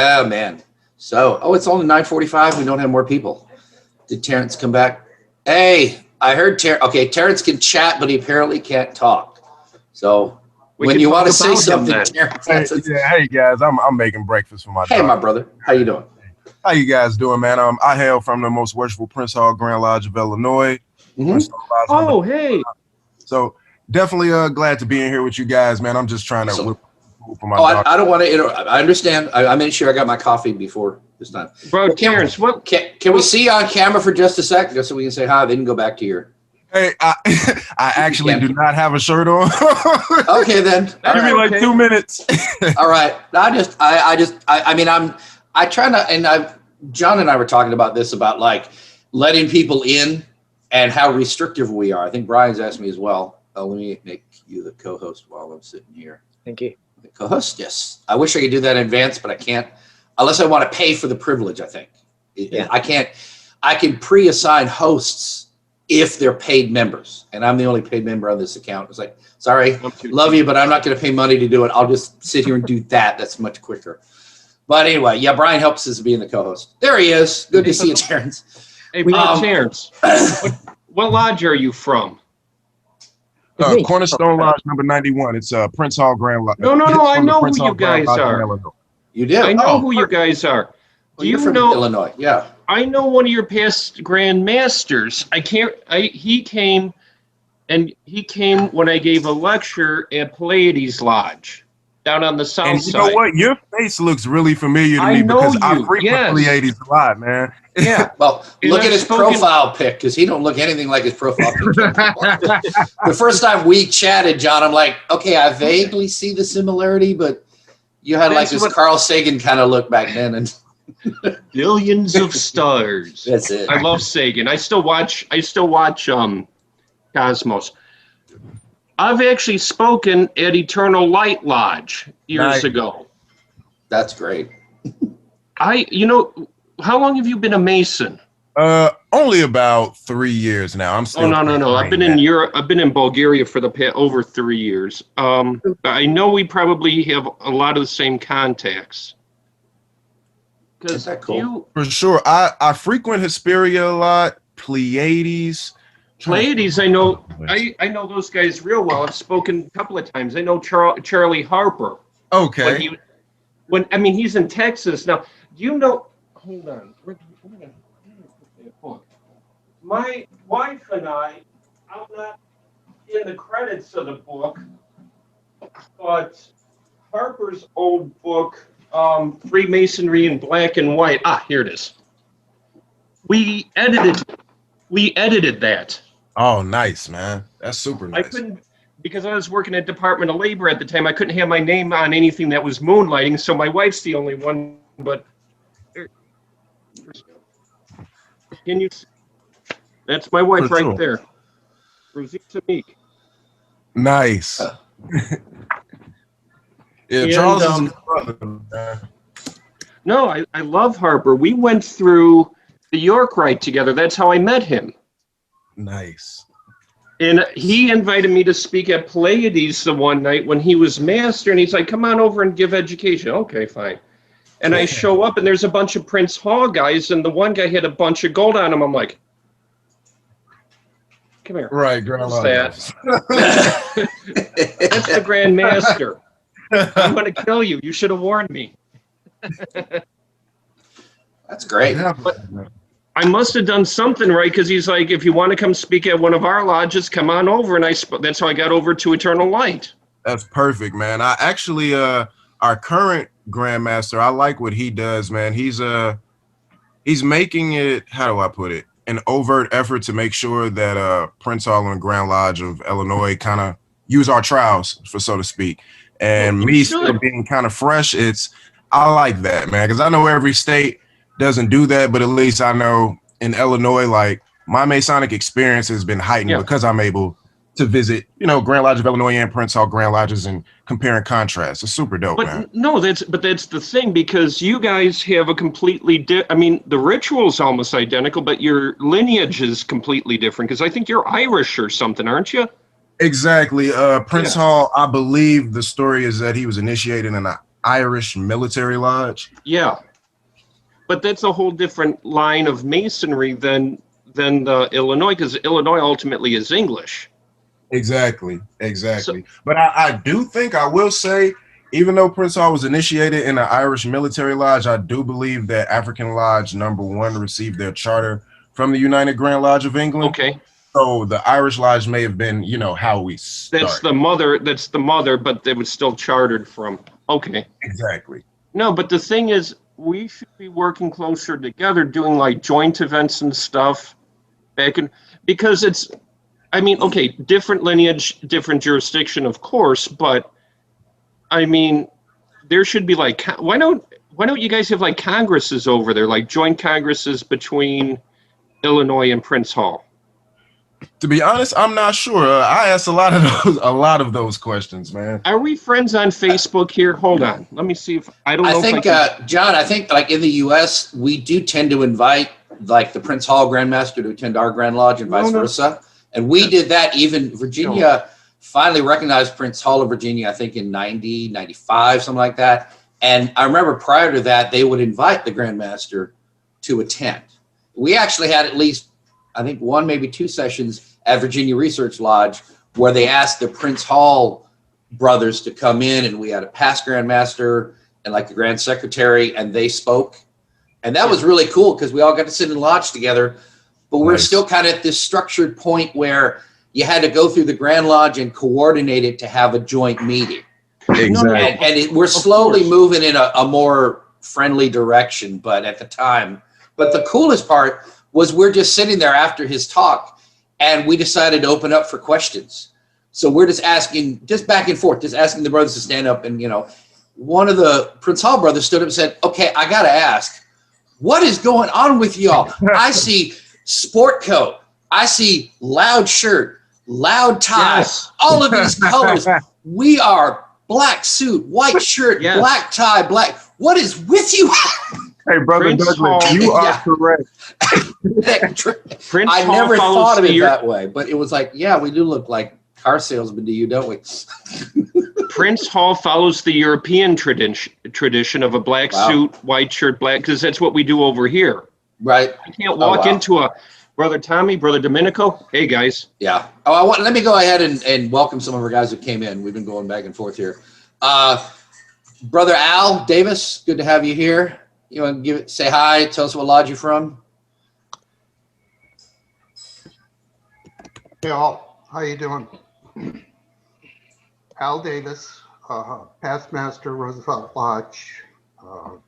Oh man. So, it's only 9:45. We don't have more people. Did Terrence come back? Hey, I heard Terrence can chat, but he apparently can't talk. So when you want to say something, Terrence. Hey guys, I'm making breakfast for my daughter. Hey, my brother. How you doing? How you guys doing, man? I hail from the most worshipful Prince Hall Grand Lodge of Illinois. Oh, hey. So definitely glad to be in here with you guys, man. I'm just trying to whip for my daughter. I don't want to interrupt. I understand. I made sure I got my coffee before this time. Bro, Terrence, can we see you on camera for just a sec, just so we can say hi? Then you can go back to your. Hey, I actually do not have a shirt on. Okay, then. Give me like 2 minutes. All right. I try not, and John and I were talking about this, about like letting people in and how restrictive we are. I think Brian's asked me as well. Let me make you the co-host while I'm sitting here. Thank you. The co-host, yes. I wish I could do that in advance, but I can't, unless I want to pay for the privilege, I think. Yeah. I can pre-assign hosts if they're paid members, and I'm the only paid member on this account. It's like, sorry, love you, but I'm not going to pay money to do it. I'll just sit here and do that. That's much quicker. But anyway, yeah, Brian helps us being the co-host. There he is. Good to see you, Terrence. Hey, Terrence, what lodge are you from? Cornerstone Lodge number 91. It's Prince Hall Grand Lodge. No, I know who you guys are. You do? I know who you guys are. Do you know Illinois? Yeah. I know one of your past Grand Masters. He came when I gave a lecture at Pleiades Lodge down on the south side. And you know what? Your face looks really familiar to me because I frequent Pleiades a lot, man. Yeah. Well, look at his profile pic, because he don't look anything like his profile pic. The first time we chatted, John, I'm like, okay, I vaguely see the similarity, but you had like this Carl Sagan kind of look back then, and billions of stars. That's it. I love Sagan. I still watch Cosmos. I've actually spoken at Eternal Light Lodge years ago. That's great. How long have you been a Mason? Only about 3 years now. I'm still. Oh no! I've been in Europe. I've been in Bulgaria for the past over 3 years. I know we probably have a lot of the same contacts. Is that cool? For sure. I frequent Hesperia a lot. Pleiades, I know. I know those guys real well. I've spoken a couple of times. I know Charlie Harper. Okay. He's in Texas now. Do you know? Hold on. My wife and I'm not in the credits of the book, but Harper's old book, Freemasonry in Black and White. Here it is. We edited that. Oh, nice, man. That's super nice. I couldn't, because I was working at Department of Labor at the time, I couldn't have my name on anything that was moonlighting, so my wife's the only one, but can you see? That's my wife right there. Rosita Meek. Nice. Yeah, Charles is his brother. No, I love Harper. We went through the York Rite together. That's how I met him. Nice. And he invited me to speak at Pleiades the one night when he was master, and he's like, come on over and give education. Okay, fine. And I show up, and there's a bunch of Prince Hall guys, and the one guy had a bunch of gold on him. I'm like, come here. Right, What's that? That's the Grand Master. I'm going to kill you. You should have warned me. That's great. But I must have done something right, because he's like, if you want to come speak at one of our lodges, come on over. And that's how I got over to Eternal Light. That's perfect, man. I actually, our current Grandmaster, I like what he does, man. He's making it, how do I put it, an overt effort to make sure that Prince Hall and Grand Lodge of Illinois kind of use our trials, for so to speak. And me still being kind of fresh, I like that, man, because I know every state doesn't do that, but at least I know in Illinois, like, my Masonic experience has been heightened because I'm able to visit, Grand Lodge of Illinois and Prince Hall Grand Lodges and compare and contrast. It's super dope, man. No, that's the thing, because you guys have a completely the ritual's almost identical, but your lineage is completely different, because I think you're Irish or something, aren't you? Exactly. Prince Hall, I believe the story is that he was initiated in Irish Military Lodge. Yeah. But that's a whole different line of Masonry than the Illinois, because Illinois ultimately is English. Exactly. But I do think, I will say, even though Prince Hall was initiated in the Irish Military Lodge, I do believe that African Lodge #1 received their charter from the United Grand Lodge of England. Okay. So the Irish Lodge may have been, how we start. That's the mother, but they was still chartered from. Okay. Exactly. No, but the thing is, we should be working closer together, doing like joint events and stuff because it's, I mean, okay, different lineage, different jurisdiction, of course, but I mean, there should be like, why don't you guys have like congresses over there, like joint congresses between Illinois and Prince Hall? To be honest, I'm not sure. I asked a lot of those questions, man. Are we friends on Facebook here? Hold on, let me see if I don't know. John, I think like in the U.S. we do tend to invite like the Prince Hall Grandmaster to attend our Grand Lodge and vice versa, and we did that. Even Virginia finally recognized Prince Hall of Virginia, I think in 90, 95, something like that. And I remember prior to that, they would invite the Grandmaster to attend. We actually had at least, I think, one, maybe two sessions at Virginia Research Lodge where they asked the Prince Hall brothers to come in, and we had a past Grandmaster and like the Grand Secretary, and they spoke. And that was really cool because we all got to sit in lodge together, but we're still kind of at this structured point where you had to go through the Grand Lodge and coordinate it to have a joint meeting. Exactly. And we're slowly moving in a more friendly direction, but at the time. But the coolest part was we're just sitting there after his talk, and we decided to open up for questions. So we're just asking, just back and forth, just asking the brothers to stand up. And, one of the Prince Hall brothers stood up and said, okay, I got to ask, what is going on with y'all? I see sport coat. I see loud shirt, loud tie, all of these colors. We are black suit, white shirt, black tie, black. What is with you? Hey, Brother Prince Douglas, Hall, you are correct. I never thought of it that way, but it was like, yeah, we do look like car salesmen to you, don't we? Prince Hall follows the European tradition of a black suit, white shirt, black, because that's what we do over here. Right. You can't walk into a Brother Tommy, Brother Domenico. Hey, guys. Yeah. Let me go ahead and welcome some of our guys who came in. We've been going back and forth here. Brother Al Davis, good to have you here. You want to say hi, tell us what lodge you're from? Hey all, how you doing? Al Davis, past master, Roosevelt Lodge,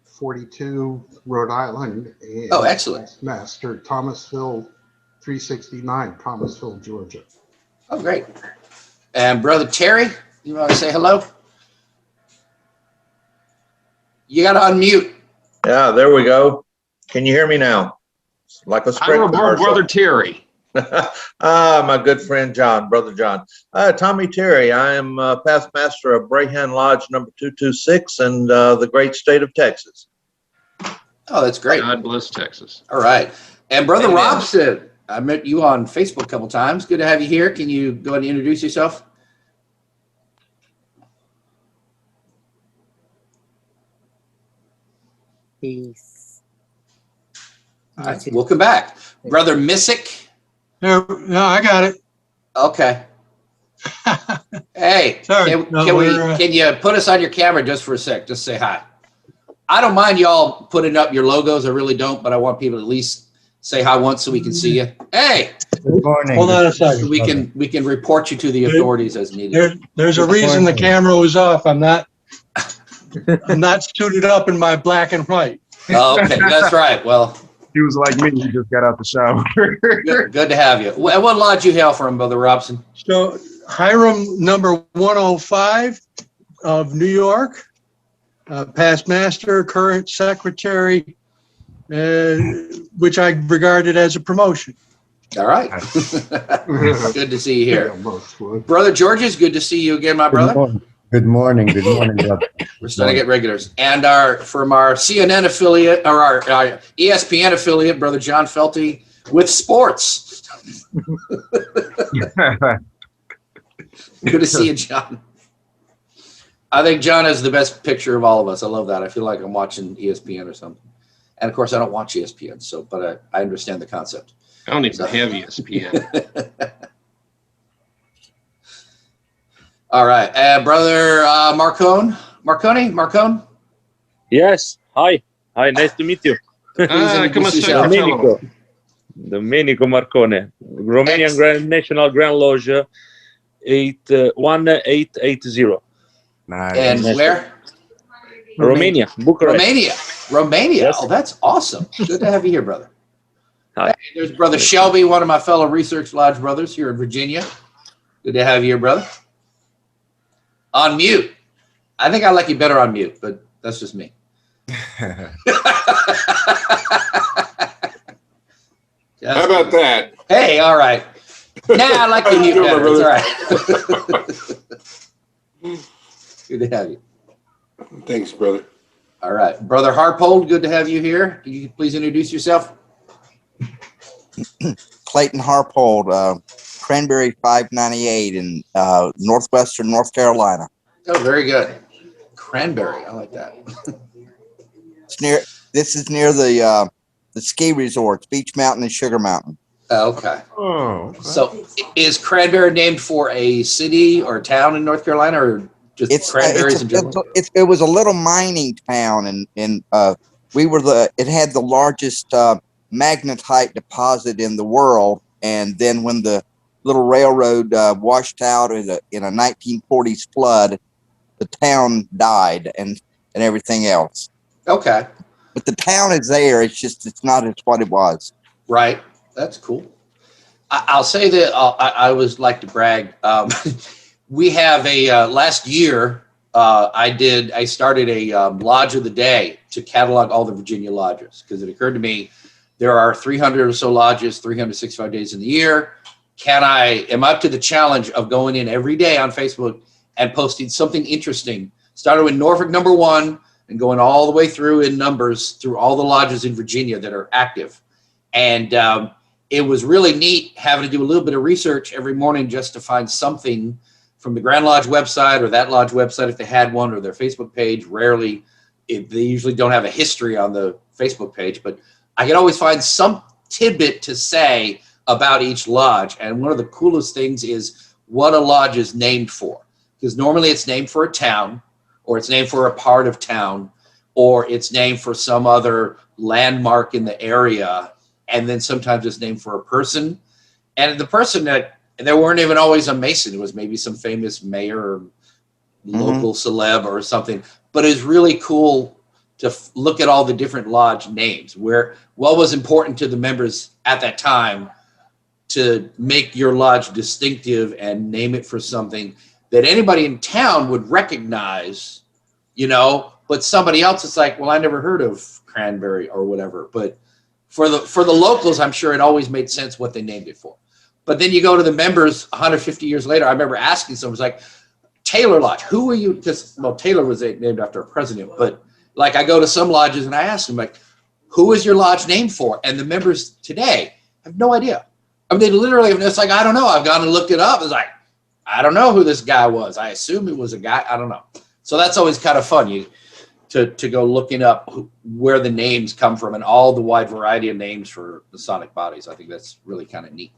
42, Rhode Island. And excellent. past master, Thomasville, 369, Thomasville, Georgia. Oh, great. And Brother Terry, you want to say hello? You got to unmute. Yeah, there we go. Can you hear me now? Like a Sprint commercial. Brother Terry. My good friend John, Brother John. Tommy Terry. I am past master of Brahan Lodge number 226 in the great state of Texas. Oh, that's great. God bless Texas. All right. And Brother Amen. Robson, I met you on Facebook a couple times. Good to have you here. Can you go ahead and introduce yourself? Peace. All right. Welcome back. Brother Missick. No, I got it. Okay. Hey, Sorry. can you put us on your camera just for a sec? Just say hi. I don't mind y'all putting up your logos. I really don't, but I want people to at least say hi once so we can see you. Hey. Good morning. Hold on a second. We can report you to the authorities as needed. There's a reason the camera was off. I'm not suited up in my black and white. Oh, okay, that's right. Well, He was like me. He just got out the shower. good to have you. What lodge you hail from, Brother Robson? So Hiram number 105 of New York, past master, current secretary, which I regarded as a promotion. All right. Good to see you here. Yeah, most would. Brother Georges, good to see you again, my brother. Good morning, brother. We're starting to get regulars. And from our CNN affiliate, or our ESPN affiliate, Brother John Felty with sports. Good to see you, John. I think John has the best picture of all of us. I love that. I feel like I'm watching ESPN or something. And of course, I don't watch ESPN, so but I understand the concept. I don't even have ESPN. All right, brother Marcone. Yes. Hi. Hi. Nice to meet you. Come introduce yourself. Domenico. Domenico Marcone, Romanian National Grand Lodge 1880. Nice. And where? Romania, Bucharest. Romania. Yes. Oh, that's awesome. Good to have you here, brother. Hi. Hey, there's Brother Shelby, one of my fellow Research Lodge brothers here in Virginia. Good to have you here, brother. On mute. I think I like you better on mute, but that's just me. How about that? Hey, all right. Nah, I like you mute better. It's all right. Good to have you. Thanks, brother. All right. Brother Harpold, good to have you here. Can you please introduce yourself? Clayton Harpold, Cranberry 598 in northwestern North Carolina. Oh, very good. Cranberry. I like that. This is near the ski resorts, Beach Mountain and Sugar Mountain. Okay. Oh, okay. So is Cranberry named for a city or town in North Carolina, or just cranberries in general? It was a little mining town, and it had the largest magnetite deposit in the world. And then when the little railroad washed out in a 1940s flood, the town died and everything else. Okay. But the town is there. It's not as what it was. Right. That's cool. I'll say that I always like to brag. We have last year, I started a Lodge of the Day to catalog all the Virginia lodges, because it occurred to me there are 300 or so lodges, 365 days in the year. Am I up to the challenge of going in every day on Facebook and posting something interesting? Started with Norfolk #1 and going all the way through in numbers through all the lodges in Virginia that are active. And it was really neat having to do a little bit of research every morning just to find something from the Grand Lodge website or that lodge website if they had one, or their Facebook page. Rarely, they usually don't have a history on the Facebook page, but I could always find some tidbit to say about each lodge. And one of the coolest things is what a lodge is named for, because normally it's named for a town, or it's named for a part of town, or it's named for some other landmark in the area. And then sometimes it's named for a person. And the person there weren't even always a Mason. It was maybe some famous mayor or local celeb or something. But it's really cool to look at all the different lodge names, what was important to the members at that time to make your lodge distinctive and name it for something that anybody in town would recognize, but somebody else is like, well, I never heard of Cranberry or whatever. But for the locals, I'm sure it always made sense what they named it for. But then you go to the members 150 years later. I remember asking someone, like, Taylor Lodge, who are you? Because, Taylor was named after a president. But like, I go to some lodges and I ask them, like, who is your lodge named for? And the members today have no idea. I mean, they literally, it's like, I don't know. I've gone and looked it up. It's like, I don't know who this guy was. I assume it was a guy. I don't know. So that's always kind of fun. To go looking up where the names come from and all the wide variety of names for Masonic bodies. I think that's really kind of neat.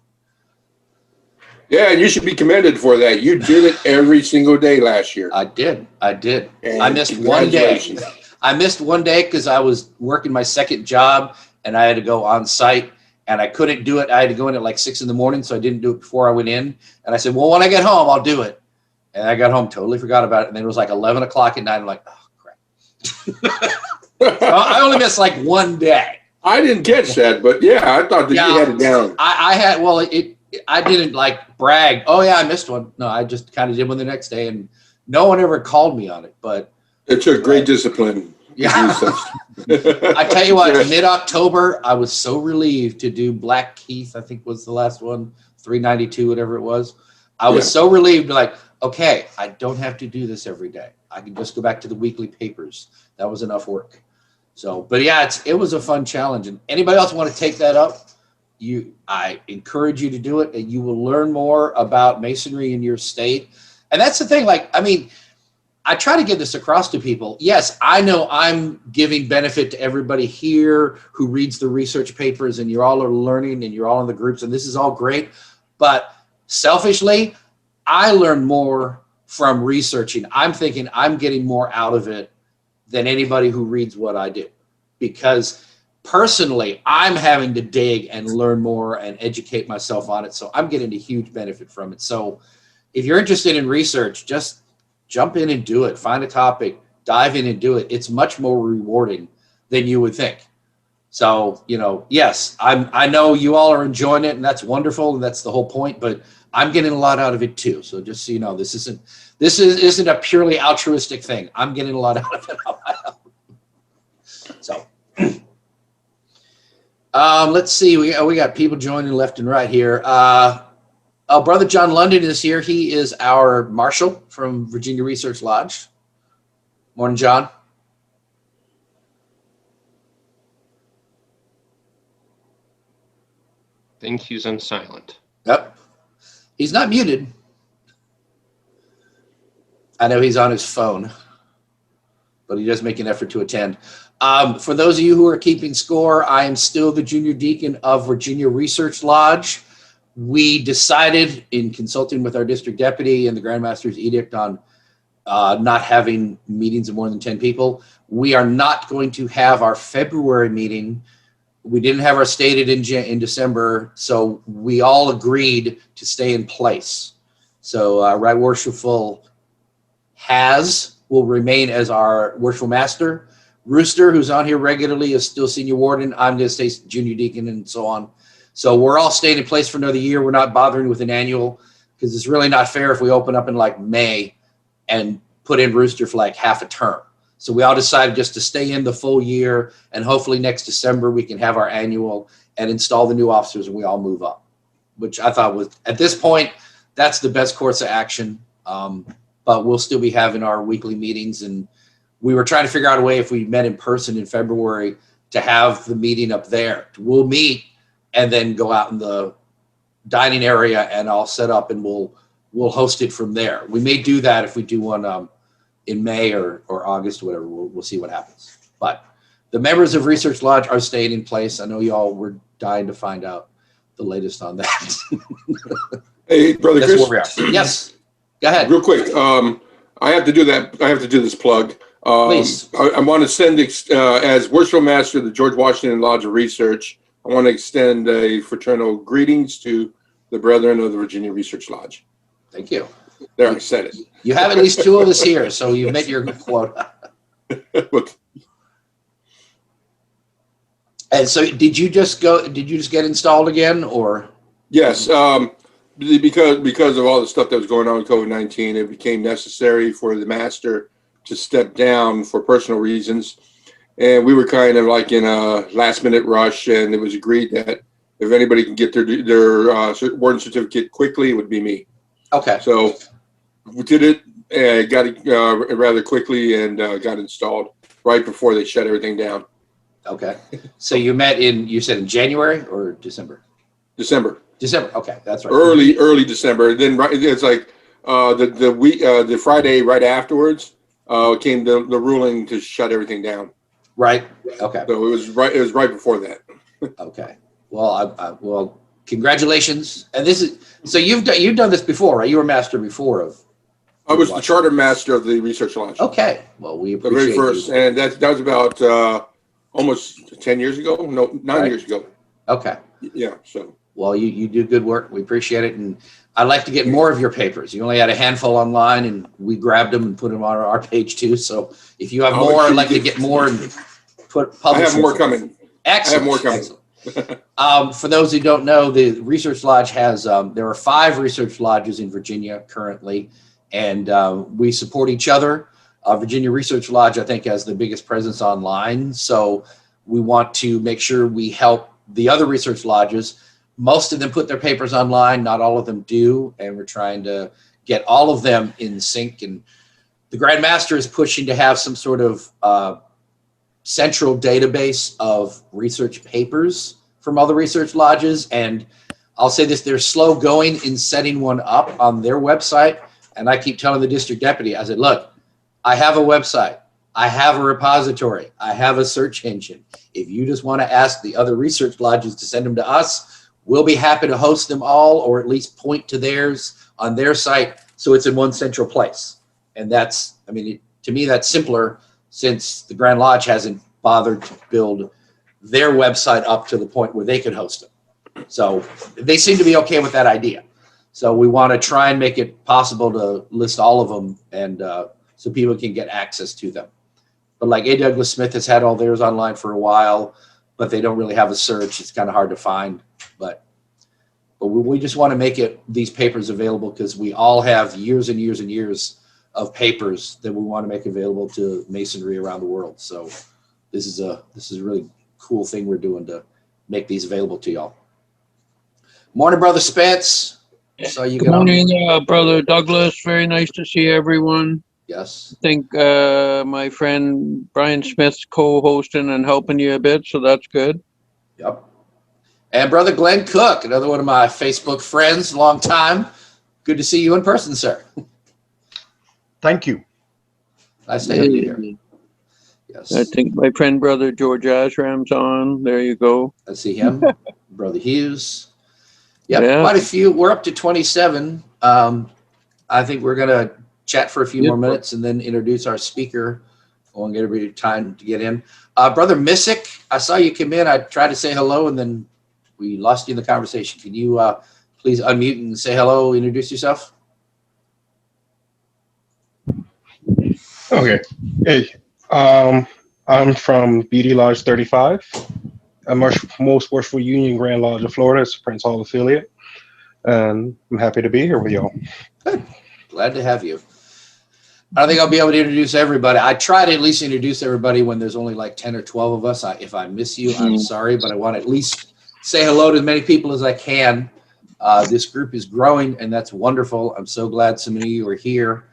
Yeah, and you should be commended for that. You did it every single day last year. I did. And I missed one day. I missed one day because I was working my second job and I had to go on site and I couldn't do it. I had to go in at like 6 a.m, so I didn't do it before I went in. And I said, well, when I get home, I'll do it. And I got home, totally forgot about it. And then it was like 11 o'clock at night. I'm like, oh, crap. I only missed like one day. I didn't catch that, but yeah, I thought that you had it down. I didn't like brag. Oh yeah, I missed one. No, I just kind of did one the next day, and no one ever called me on it. But it took great discipline. Yeah, I tell you what, mid-October, I was so relieved to do Black Keith. I think was the last one, 392, whatever it was. I was so relieved, like, okay, I don't have to do this every day. I can just go back to the weekly papers. That was enough work. So, but yeah, it was a fun challenge. And anybody else want to take that up? I encourage you to do it, and you will learn more about Masonry in your state. And that's the thing. Like, I mean, I try to get this across to people. Yes, I know I'm giving benefit to everybody here who reads the research papers, and you all are learning and you're all in the groups, and this is all great. But selfishly, I learn more from researching. I'm thinking I'm getting more out of it than anybody who reads what I do, because personally, I'm having to dig and learn more and educate myself on it. So I'm getting a huge benefit from it. So if you're interested in research, just jump in and do it. Find a topic, dive in and do it. It's much more rewarding than you would think. So, yes, I know you all are enjoying it, and that's wonderful, and that's the whole point, but I'm getting a lot out of it too. So just so you know, this isn't a purely altruistic thing. I'm getting a lot out of it on my own. So let's see. We got people joining left and right here. Brother John London is here. He is our marshal from Virginia Research Lodge. Morning, John. I think he's on silent. Yep. He's not muted. I know he's on his phone, but he does make an effort to attend. For those of you who are keeping score, I am still the junior deacon of Virginia Research Lodge. We decided, in consulting with our district deputy and the Grand Master's edict on not having meetings of more than 10 people, we are not going to have our February meeting. We didn't have our stated in December, so we all agreed to stay in place. So Right Worshipful will remain as our worshipful master. Rooster, who's on here regularly, is still senior warden. I'm going to stay junior deacon and so on. So we're all staying in place for another year. We're not bothering with an annual, because it's really not fair if we open up in like May and put in Rooster for like half a term. So we all decided just to stay in the full year, and hopefully next December we can have our annual and install the new officers, and we all move up, which I thought was, at this point, that's the best course of action. But we'll still be having our weekly meetings, and we were trying to figure out a way, if we met in person in February, to have the meeting up there. We'll meet and then go out in the dining area and I'll set up and we'll host it from there. We may do that if we do one in May or August, or whatever. We'll see what happens. But the members of Research Lodge are staying in place. I know y'all were dying to find out the latest on that. Hey, Brother That's Chris. where we are. Yes, go ahead. Real quick, I have to do that. I have to do this plug. Please. I want to send, as Worshipful Master of the George Washington Lodge of Research, I want to extend a fraternal greetings to the brethren of the Virginia Research Lodge. Thank you. There, I said it. You have at least two of us here, so you met your quota. And so did you just get installed again, or? Yes, because of all the stuff that was going on with COVID-19, it became necessary for the master to step down for personal reasons. And we were kind of like in a last minute rush, and it was agreed that if anybody can get their warden certificate quickly, it would be me. Okay. So we did it, got it rather quickly, and got installed right before they shut everything down. Okay. So you met you said in January or December? December. Okay, that's right. Early December. Then it's like the Friday right afterwards came the ruling to shut everything down. Right. Okay. So it was right before that. Okay. Well, well, congratulations. And this is, so you've done this before, right? You were master before of. I was the charter master of the Research Lodge. Okay. Well, we The appreciate very first, you. and that was about almost 10 years ago. No, 9 years ago. Okay. Yeah. So. Well, you do good work. We appreciate it. And I'd like to get more of your papers. You only had a handful online, and we grabbed them and put them on our page too. So if you have more, I'd like to get more and publish. I have more coming. Excellent. I have more coming. Excellent. For those who don't know, the Research Lodge has, there are 5 research lodges in Virginia currently, and we support each other. Virginia Research Lodge, I think, has the biggest presence online. So we want to make sure we help the other research lodges. Most of them put their papers online, not all of them do, and we're trying to get all of them in sync. And the Grand Master is pushing to have some sort of central database of research papers from all the research lodges. And I'll say this, they're slow going in setting one up on their website. And I keep telling the district deputy, I said, look, I have a website. I have a repository. I have a search engine. If you just want to ask the other research lodges to send them to us, we'll be happy to host them all, or at least point to theirs on their site so it's in one central place. And that's, I mean, to me, that's simpler since the Grand Lodge hasn't bothered to build their website up to the point where they could host them. So they seem to be okay with that idea. So we want to try and make it possible to list all of them, and so people can get access to them. But like A. Douglas Smith has had all theirs online for a while, but they don't really have a search. It's kind of hard to find. But we just want to make these papers available because we all have years and years and years of papers that we want to make available to Masonry around the world. So this is a really cool thing we're doing to make these available to y'all. Morning, Brother Spence. So you Good morning, Brother Douglas. Very nice to see everyone. Yes. I think my friend Brian Smith's co-hosting and helping you a bit, so that's good. Yep. And Brother Glenn Cook, another one of my Facebook friends, long time. Good to see you in person, sir. Thank you. Nice to have you here. Yes. I think my friend Brother George Ashram's on. There you go. I see him. Brother Hughes. Yep, Yeah. quite a few. We're up to 27. I think we're going to chat for a few more minutes and then introduce our speaker. I want to get everybody time to get in. Brother Missick, I saw you come in. I tried to say hello, and then we lost you in the conversation. Can you please unmute and say hello, introduce yourself? Okay. Hey, I'm from BD Lodge 35. I'm most worshipful Union Grand Lodge of Florida. It's a Prince Hall affiliate. And I'm happy to be here with y'all. Good. Glad to have you. I don't think I'll be able to introduce everybody. I try to at least introduce everybody when there's only like 10 or 12 of us. If I miss you, I'm sorry, but I want to at least say hello to as many people as I can. This group is growing, and that's wonderful. I'm so glad so many of you are here.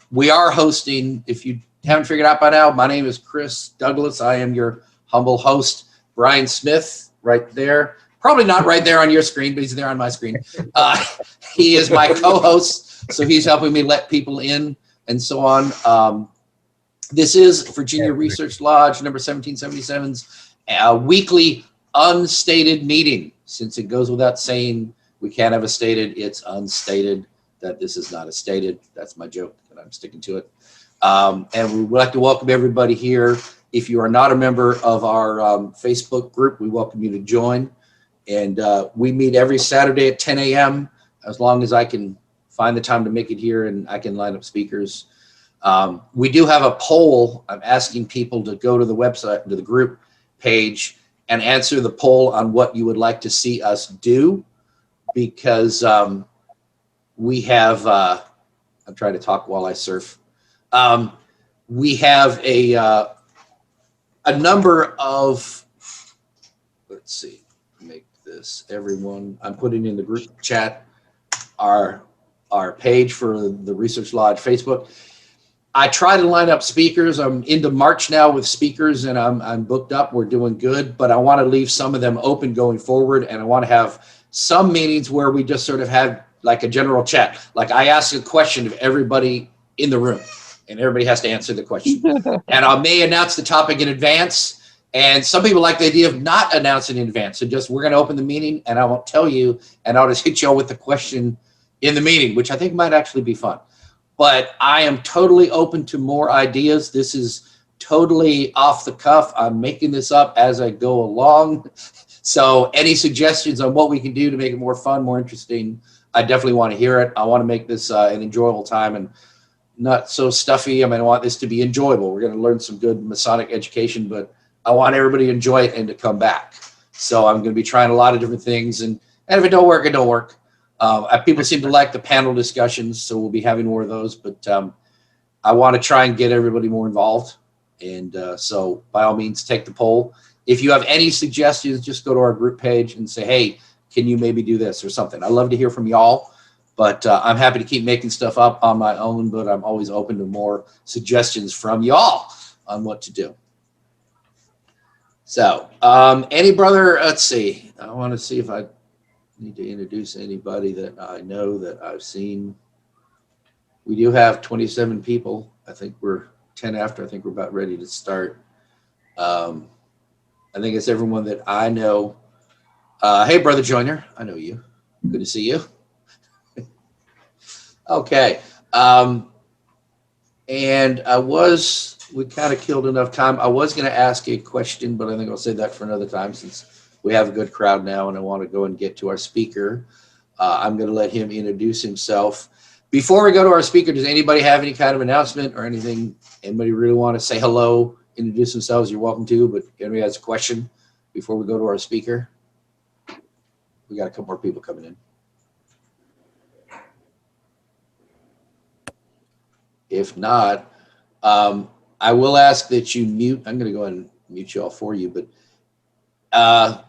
We are hosting, if you haven't figured out by now, my name is Chris Douglas. I am your humble host. Brian Smith, right there. Probably not right there on your screen, but he's there on my screen. He is my co-host, so he's helping me let people in and so on. This is Virginia Research Lodge number 1777's weekly unstated meeting. Since it goes without saying, we can't have a stated, it's unstated, that this is not a stated. That's my joke, and I'm sticking to it. And we would like to welcome everybody here. If you are not a member of our Facebook group, we welcome you to join. And we meet every Saturday at 10 a.m. as long as I can find the time to make it here and I can line up speakers. We do have a poll. I'm asking people to go to the website, to the group page, and answer the poll on what you would like to see us do, because we have, I'm trying to talk while I surf. We have a number of, let's see, make this everyone, I'm putting in the group chat our page for the Research Lodge Facebook. I try to line up speakers. I'm into March now with speakers, and I'm booked up. We're doing good, but I want to leave some of them open going forward, and I want to have some meetings where we just sort of have like a general chat. Like I ask a question of everybody in the room, and everybody has to answer the question. And I may announce the topic in advance, and some people like the idea of not announcing in advance. So just, we're going to open the meeting, and I won't tell you, and I'll just hit you all with the question in the meeting, which I think might actually be fun. But I am totally open to more ideas. This is totally off the cuff. I'm making this up as I go along. So any suggestions on what we can do to make it more fun, more interesting, I definitely want to hear it. I want to make this an enjoyable time and not so stuffy. I mean, I want this to be enjoyable. We're going to learn some good Masonic education, but I want everybody to enjoy it and to come back. So I'm going to be trying a lot of different things. And if it don't work, it don't work. People seem to like the panel discussions, so we'll be having more of those. But I want to try and get everybody more involved. And so by all means, take the poll. If you have any suggestions, just go to our group page and say, hey, can you maybe do this or something? I love to hear from y'all. But I'm happy to keep making stuff up on my own, but I'm always open to more suggestions from y'all on what to do. So any brother, let's see. I want to see if I need to introduce anybody that I know that I've seen We do have 27 people. I think we're 10 after. I think we're about ready to start. I think it's everyone that I know. Hey, Brother Joyner, I know you. Good to see you. Okay. And we kind of killed enough time. I was going to ask a question, but I think I'll save that for another time since we have a good crowd now and I want to go and get to our speaker. I'm going to let him introduce himself. Before we go to our speaker, does anybody have any kind of announcement or anything? Anybody really want to say hello, introduce themselves? You're welcome to, but anybody has a question before we go to our speaker? We got a couple more people coming in. If not, I will ask that you mute. I'm going to go ahead and mute you all for you, but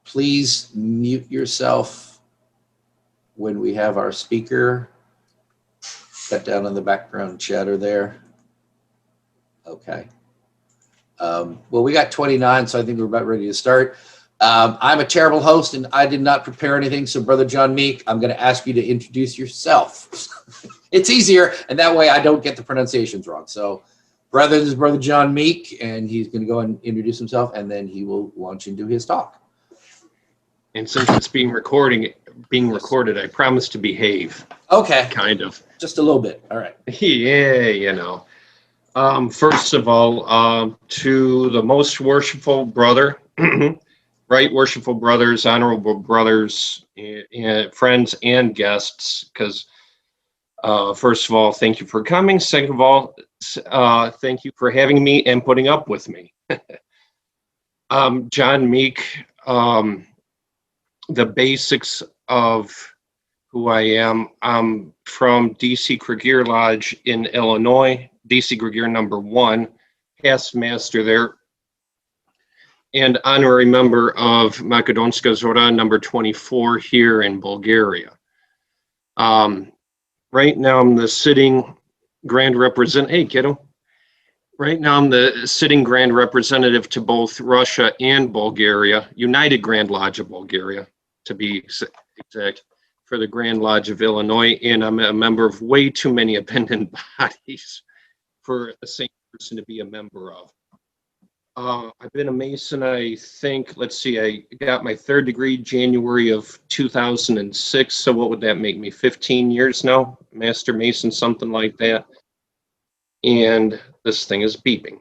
please mute yourself when we have our speaker. Cut down on the background chatter there. Okay. Well, we got 29, so I think we're about ready to start. I'm a terrible host, and I did not prepare anything. So, Brother John Meek, I'm going to ask you to introduce yourself. It's easier, and that way I don't get the pronunciations wrong. So, this is Brother John Meek, and he's going to go and introduce himself, and then he will launch into his talk. And since it's being recorded, I promise to behave. Okay. Kind of. Just a little bit. All right. Yeah, you know. First of all, to the most worshipful brother, right, worshipful brothers, honorable brothers, and friends and guests, because first of all, thank you for coming. Second of all, thank you for having me and putting up with me. John Meek, the basics of who I am. I'm from DC Gregier Lodge in Illinois, DC Gregier number 1, past master there, and honorary member of Makedonska Zora number 24 here in Bulgaria. Right now I'm the sitting grand representative. Hey, kiddo. Right now I'm the sitting grand representative to both Russia and Bulgaria, United Grand Lodge of Bulgaria, to be exact, for the Grand Lodge of Illinois, and I'm a member of way too many appendant bodies for the same person to be a member of. I've been a Mason, I think, let's see, I got my 3rd degree January of 2006, so what would that make me, 15 years now? Master Mason, something like that. And this thing is beeping.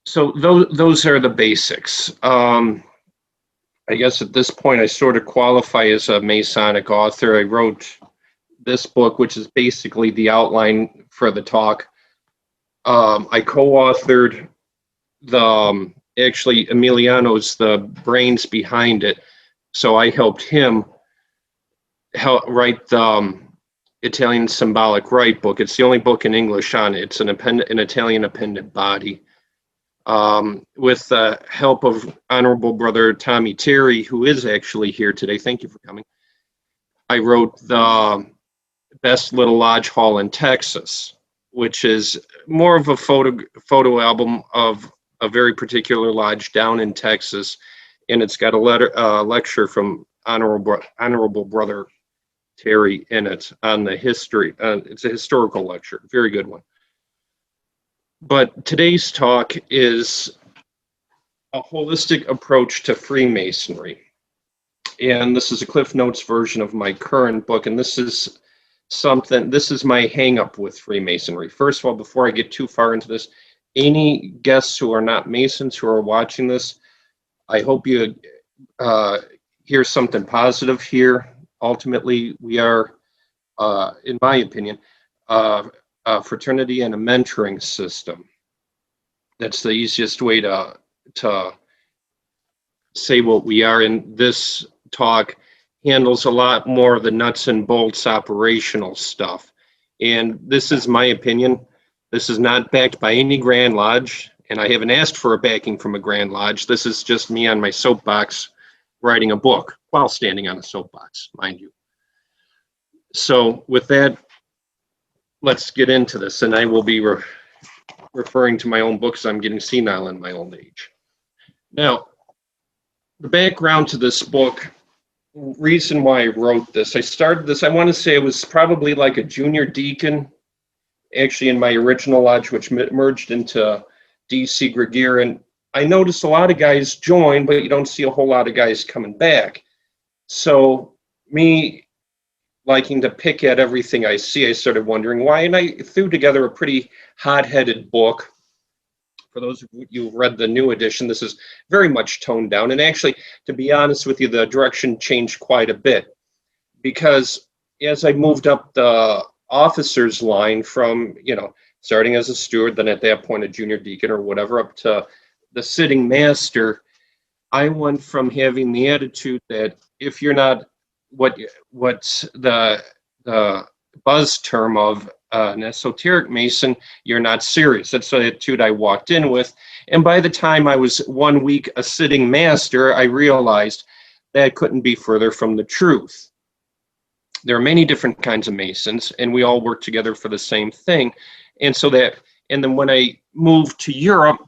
So those are the basics. I guess at this point I sort of qualify as a Masonic author. I wrote this book, which is basically the outline for the talk. I co-authored actually Emiliano's the brains behind it. So I helped him write the Italian Symbolic Rite book. It's the only book in English on it. It's an Italian appendant body. With the help of Honorable Brother Tommy Terry, who is actually here today. Thank you for coming. I wrote the Best Little Lodge Hall in Texas, which is more of a photo album of a very particular lodge down in Texas, and it's got a lecture from Honorable Brother Terry in it on the history. It's a historical lecture, very good one. But today's talk is a holistic approach to Freemasonry. And this is a Cliff Notes version of my current book, and this is my hang up with Freemasonry. First of all, before I get too far into this, any guests who are not Masons who are watching this, I hope you hear something positive here. Ultimately, we are, in my opinion, a fraternity and a mentoring system. That's the easiest way to say what we are. And this talk handles a lot more of the nuts and bolts operational stuff. And this is my opinion. This is not backed by any Grand Lodge, and I haven't asked for a backing from a Grand Lodge. This is just me on my soapbox writing a book while standing on a soapbox, mind you. So with that, let's get into this, and I will be referring to my own books. I'm getting senile in my old age. Now, the background to this book reason why I wrote this. I started this, I want to say it was probably like a junior deacon, actually in my original lodge, which merged into DC Gregere. And I noticed a lot of guys join, but you don't see a whole lot of guys coming back. So me liking to pick at everything I see, I started wondering why. And I threw together a pretty hot-headed book. For those of you who read the new edition, this is very much toned down. And actually, to be honest with you, the direction changed quite a bit. Because as I moved up the officer's line from, starting as a steward, then at that point a junior deacon or whatever, up to the sitting master, I went from having the attitude that if you're not what's the buzz term of an esoteric Mason, you're not serious. That's the attitude I walked in with. And by the time I was 1 week a sitting master, I realized that couldn't be further from the truth. There are many different kinds of Masons, and we all work together for the same thing. And then when I moved to Europe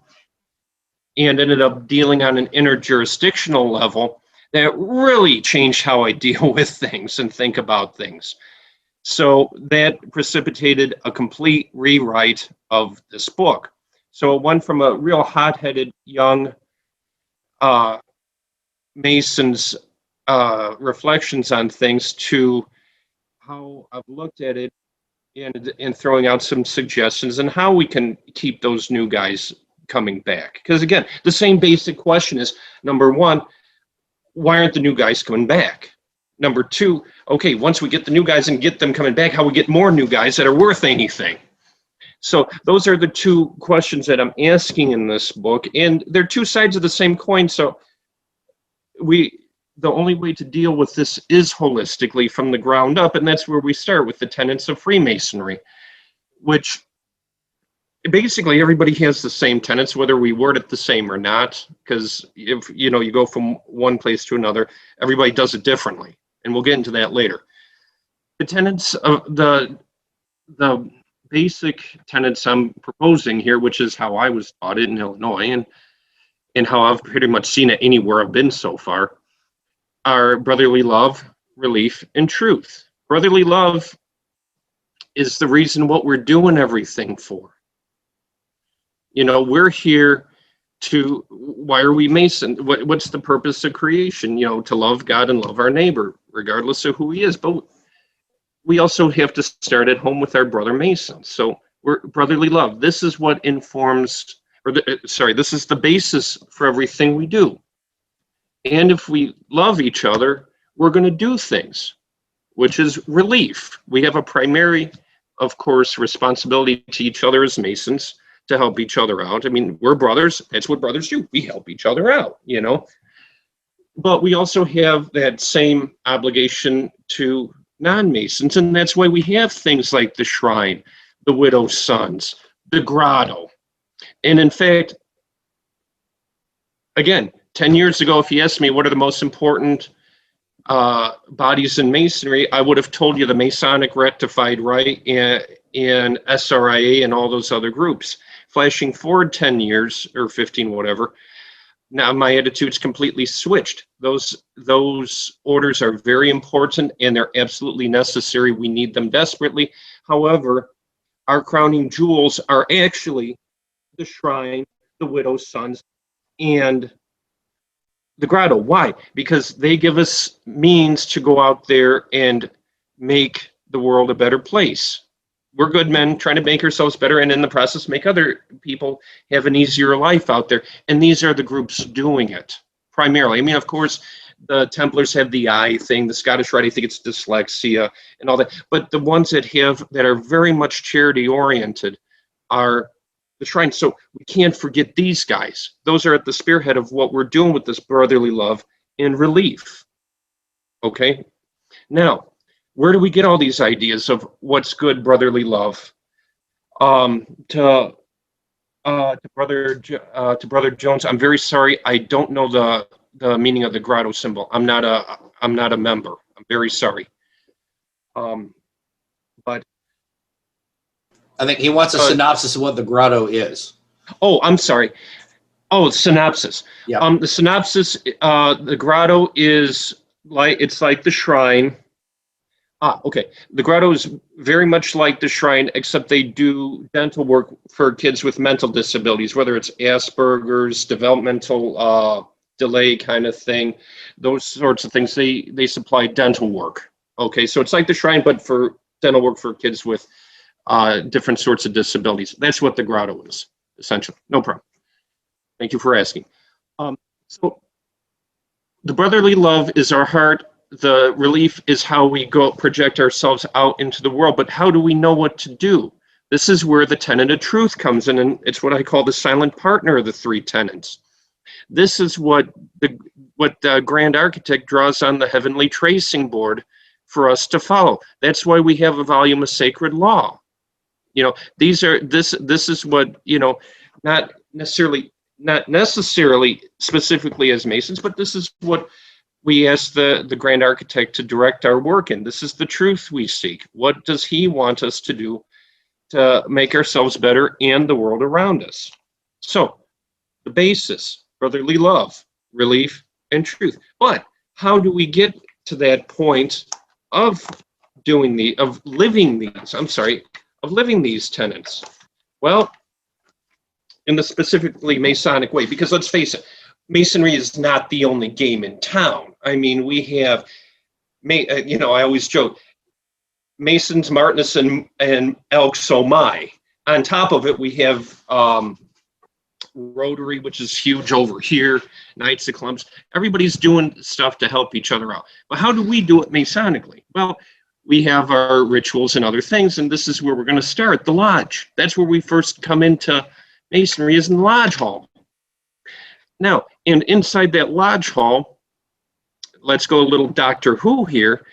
and ended up dealing on an interjurisdictional level, that really changed how I deal with things and think about things. So that precipitated a complete rewrite of this book. So it went from a real hot-headed young Mason's reflections on things to how I've looked at it and throwing out some suggestions and how we can keep those new guys coming back. Because again, the same basic question is, number one, why aren't the new guys coming back? Number two, okay, once we get the new guys and get them coming back, how we get more new guys that are worth anything? So those are the two questions that I'm asking in this book, and they're two sides of the same coin. So the only way to deal with this is holistically from the ground up, and that's where we start with the tenets of Freemasonry, which basically everybody has the same tenets, whether we word it the same or not, because if you go from one place to another, everybody does it differently, and we'll get into that later. The tenets of the basic tenets I'm proposing here, which is how I was taught it in Illinois and how I've pretty much seen it anywhere I've been so far, are brotherly love, relief, and truth. Brotherly love is the reason what we're doing everything for. We're here why are we Mason? What's the purpose of creation? To love God and love our neighbor, regardless of who he is. But we also have to start at home with our brother Masons. So we're brotherly love. This is what informs, this is the basis for everything we do. And if we love each other, we're going to do things, which is relief. We have a primary, of course, responsibility to each other as Masons to help each other out. I mean, we're brothers. That's what brothers do. We help each other out, But we also have that same obligation to non-Masons, and that's why we have things like the shrine, the widow's sons, the grotto. And in fact, again, 10 years ago, if you asked me what are the most important bodies in Masonry, I would have told you the Masonic Rectified Right and SRIA and all those other groups. Flashing forward 10 years or 15, whatever, now my attitude's completely switched. Those orders are very important and they're absolutely necessary. We need them desperately. However, our crowning jewels are actually the shrine, the widow's sons, and the grotto. Why? Because they give us means to go out there and make the world a better place. We're good men trying to make ourselves better and in the process make other people have an easier life out there. And these are the groups doing it primarily. I mean, of course, the Templars have the eye thing, the Scottish Rite, I think it's dyslexia and all that. But the ones that are very much charity oriented are the shrine. So we can't forget these guys. Those are at the spearhead of what we're doing with this brotherly love and relief. Okay. Now, where do we get all these ideas of what's good brotherly love? To Brother Jones, I'm very sorry. I don't know the meaning of the grotto symbol. I'm not a member. I'm very sorry. But I think he wants a synopsis of what the grotto is. Oh, I'm sorry. Oh, synopsis. Yeah. The synopsis, the grotto is it's like the shrine. Okay. The grotto is very much like the shrine, except they do dental work for kids with mental disabilities, whether it's Asperger's, developmental delay kind of thing, those sorts of things. They supply dental work. Okay, so it's like the shrine, but for dental work for kids with different sorts of disabilities. That's what the grotto is, essentially. No problem. Thank you for asking. So the brotherly love is our heart. The relief is how we go project ourselves out into the world. But how do we know what to do? This is where the tenet of truth comes in, and it's what I call the silent partner of the three tenets. This is what the grand architect draws on the heavenly tracing board for us to follow. That's why we have a volume of sacred law. This is what, not necessarily specifically as Masons, but this is what we ask the grand architect to direct our work in. This is the truth we seek. What does he want us to do to make ourselves better and the world around us? So the basis, brotherly love, relief, and truth. But how do we get to that point of living these tenets? Well, in the specifically Masonic way, because let's face it, Masonry is not the only game in town. I mean, we have, I always joke, Masons, Martinus, and Elks Oh My. On top of it, we have Rotary, which is huge over here, Knights of Columbus. Everybody's doing stuff to help each other out. But how do we do it Masonically? Well, we have our rituals and other things, and this is where we're going to start, the lodge. That's where we first come into Masonry, is in the lodge hall. Now, and inside that lodge hall, let's go a little Doctor Who here.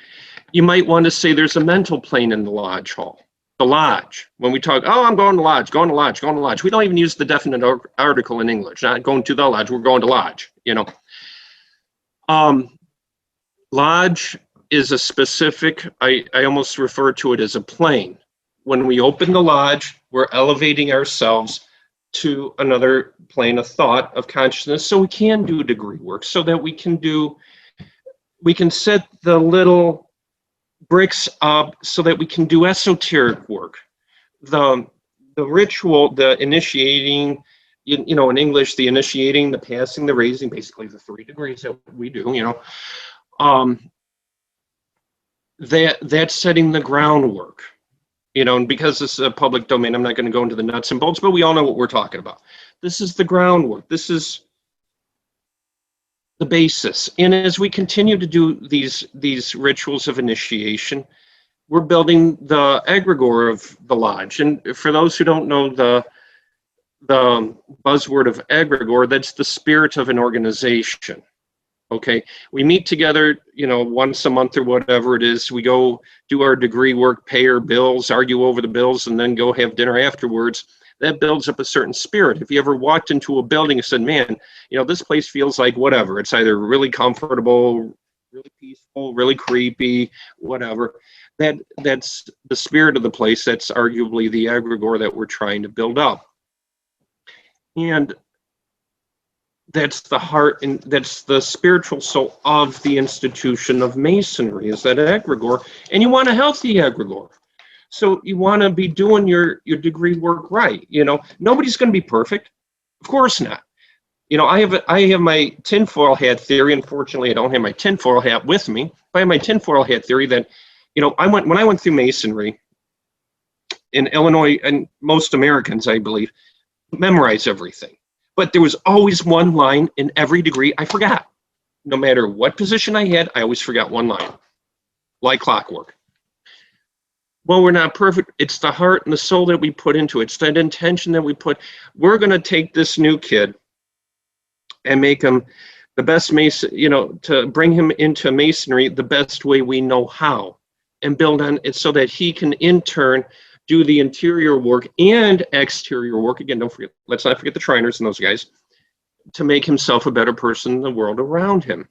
You might want to say there's a mental plane in the lodge hall. The lodge. When we talk, I'm going to lodge, going to lodge, going to lodge. We don't even use the definite article in English. Not going to the lodge, we're going to lodge, Lodge is a specific, I almost refer to it as a plane. When we open the lodge, we're elevating ourselves to another plane of thought, of consciousness, so we can do degree work, so that we can set the little bricks up so that we can do esoteric work. The ritual, the initiating, in English, the initiating, the passing, the raising, basically the 3 degrees that we do, that's setting the groundwork. And because this is a public domain, I'm not going to go into the nuts and bolts, but we all know what we're talking about. This is the groundwork. This is the basis. And as we continue to do these rituals of initiation, we're building the egregore of the lodge. And for those who don't know the buzzword of egregore, that's the spirit of an organization. Okay, we meet together, once a month or whatever it is. We go do our degree work, pay our bills, argue over the bills, and then go have dinner afterwards. That builds up a certain spirit. If you ever walked into a building and said, man, this place feels like whatever. It's either really comfortable, really peaceful, really creepy, whatever. That's the spirit of the place. That's arguably the egregore that we're trying to build up. And that's the heart, and that's the spiritual soul of the institution of Masonry, is that egregore. And you want a healthy egregore. So you want to be doing your degree work right. Nobody's going to be perfect. Of course not. I have my tinfoil hat theory. Unfortunately, I don't have my tinfoil hat with me. But I have my tinfoil hat theory that, when I went through Masonry in Illinois, and most Americans, I believe, memorize everything. But there was always one line in every degree I forgot. No matter what position I had, I always forgot one line, like clockwork. Well, we're not perfect. It's the heart and the soul that we put into it. It's that intention that we put. We're going to take this new kid and make him the best Mason, to bring him into Masonry the best way we know how, and build on it so that he can in turn do the interior work and exterior work. Again, let's not forget the Shriners and those guys, to make himself a better person in the world around him.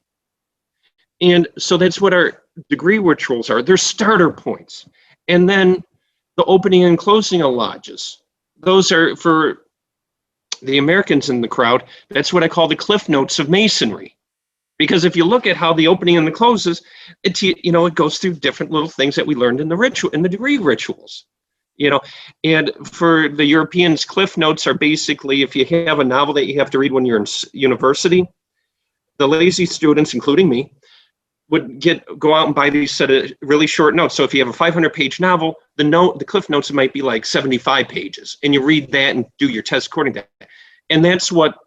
And so that's what our degree rituals are. They're starter points. And then the opening and closing of lodges. Those are, for the Americans in the crowd, that's what I call the Cliff Notes of Masonry. Because if you look at how the opening and the closes, it goes through different little things that we learned in the degree rituals. And for the Europeans, cliff notes are basically, if you have a novel that you have to read when you're in university, the lazy students, including me, would go out and buy these set of really short notes. So if you have a 500-page novel, the cliff notes might be like 75 pages, and you read that and do your test according to that. And that's what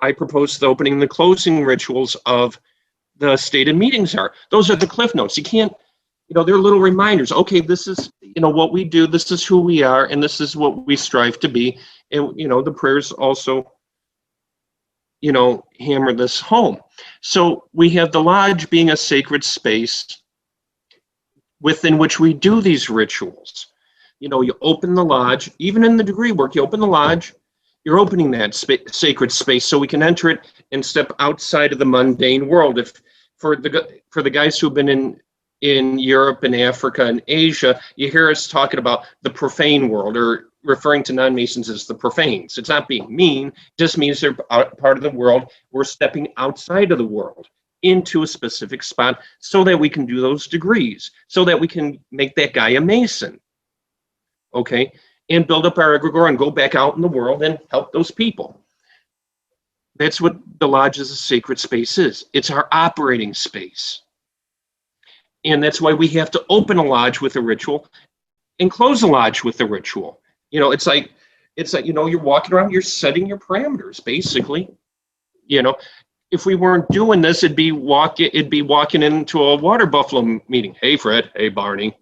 I propose the opening and the closing rituals of the stated meetings are. Those are the cliff notes. You can't, they're little reminders. Okay, this is, what we do, this is who we are, and this is what we strive to be. And, the prayers also, hammer this home. So we have the lodge being a sacred space within which we do these rituals. You open the lodge, even in the degree work, you open the lodge, you're opening that sacred space so we can enter it and step outside of the mundane world. If for the guys who've been in Europe and Africa and Asia, you hear us talking about the profane world, or referring to non-Masons as the profanes. It's not being mean, it just means they're part of the world. We're stepping outside of the world into a specific spot so that we can do those degrees, so that we can make that guy a Mason, okay? And build up our egregore and go back out in the world and help those people. That's what the lodge as a sacred space is. It's our operating space. And that's why we have to open a lodge with a ritual and close a lodge with a ritual. It's like, you're walking around, you're setting your parameters, basically. If we weren't doing this, it'd be walking into a water buffalo meeting. Hey, Fred. Hey, Barney.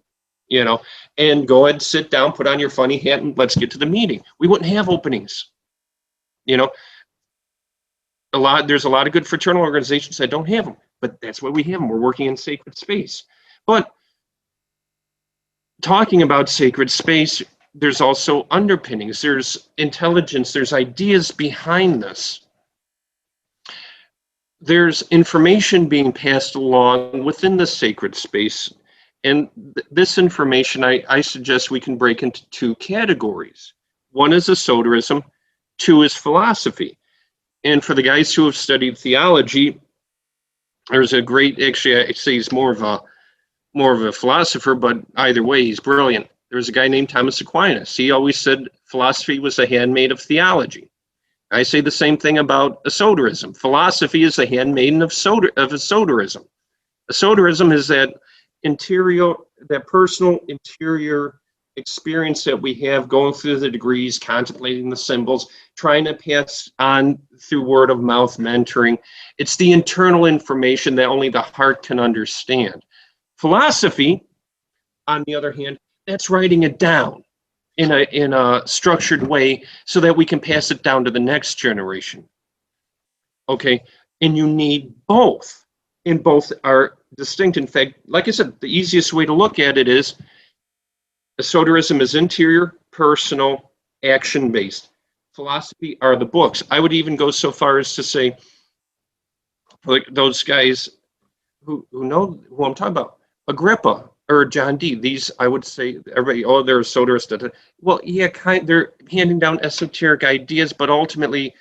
And go ahead, sit down, put on your funny hat, and let's get to the meeting. We wouldn't have openings. There's a lot of good fraternal organizations that don't have them, but that's why we have them. We're working in sacred space. But talking about sacred space, there's also underpinnings, there's intelligence, there's ideas behind this. There's information being passed along within the sacred space. And this information, I suggest we can break into two categories. One is esoterism, two is philosophy. And for the guys who have studied theology, there's a great, actually I say he's more of a philosopher, but either way, he's brilliant. There was a guy named Thomas Aquinas. He always said philosophy was a handmaid of theology. I say the same thing about esoterism. Philosophy is the handmaiden of esoterism. Esoterism is that personal interior experience that we have going through the degrees, contemplating the symbols, trying to pass on through word of mouth mentoring. It's the internal information that only the heart can understand. Philosophy, on the other hand, that's writing it down in a structured way so that we can pass it down to the next generation. Okay, and you need both, and both are distinct. In fact, like I said, the easiest way to look at it is esoterism is interior, personal, action-based. Philosophy are the books. I would even go so far as to say, like those guys who know who I'm talking about, Agrippa or John Dee, these, I would say, everybody, they're esoterists. Well, yeah, they're handing down esoteric ideas, but ultimately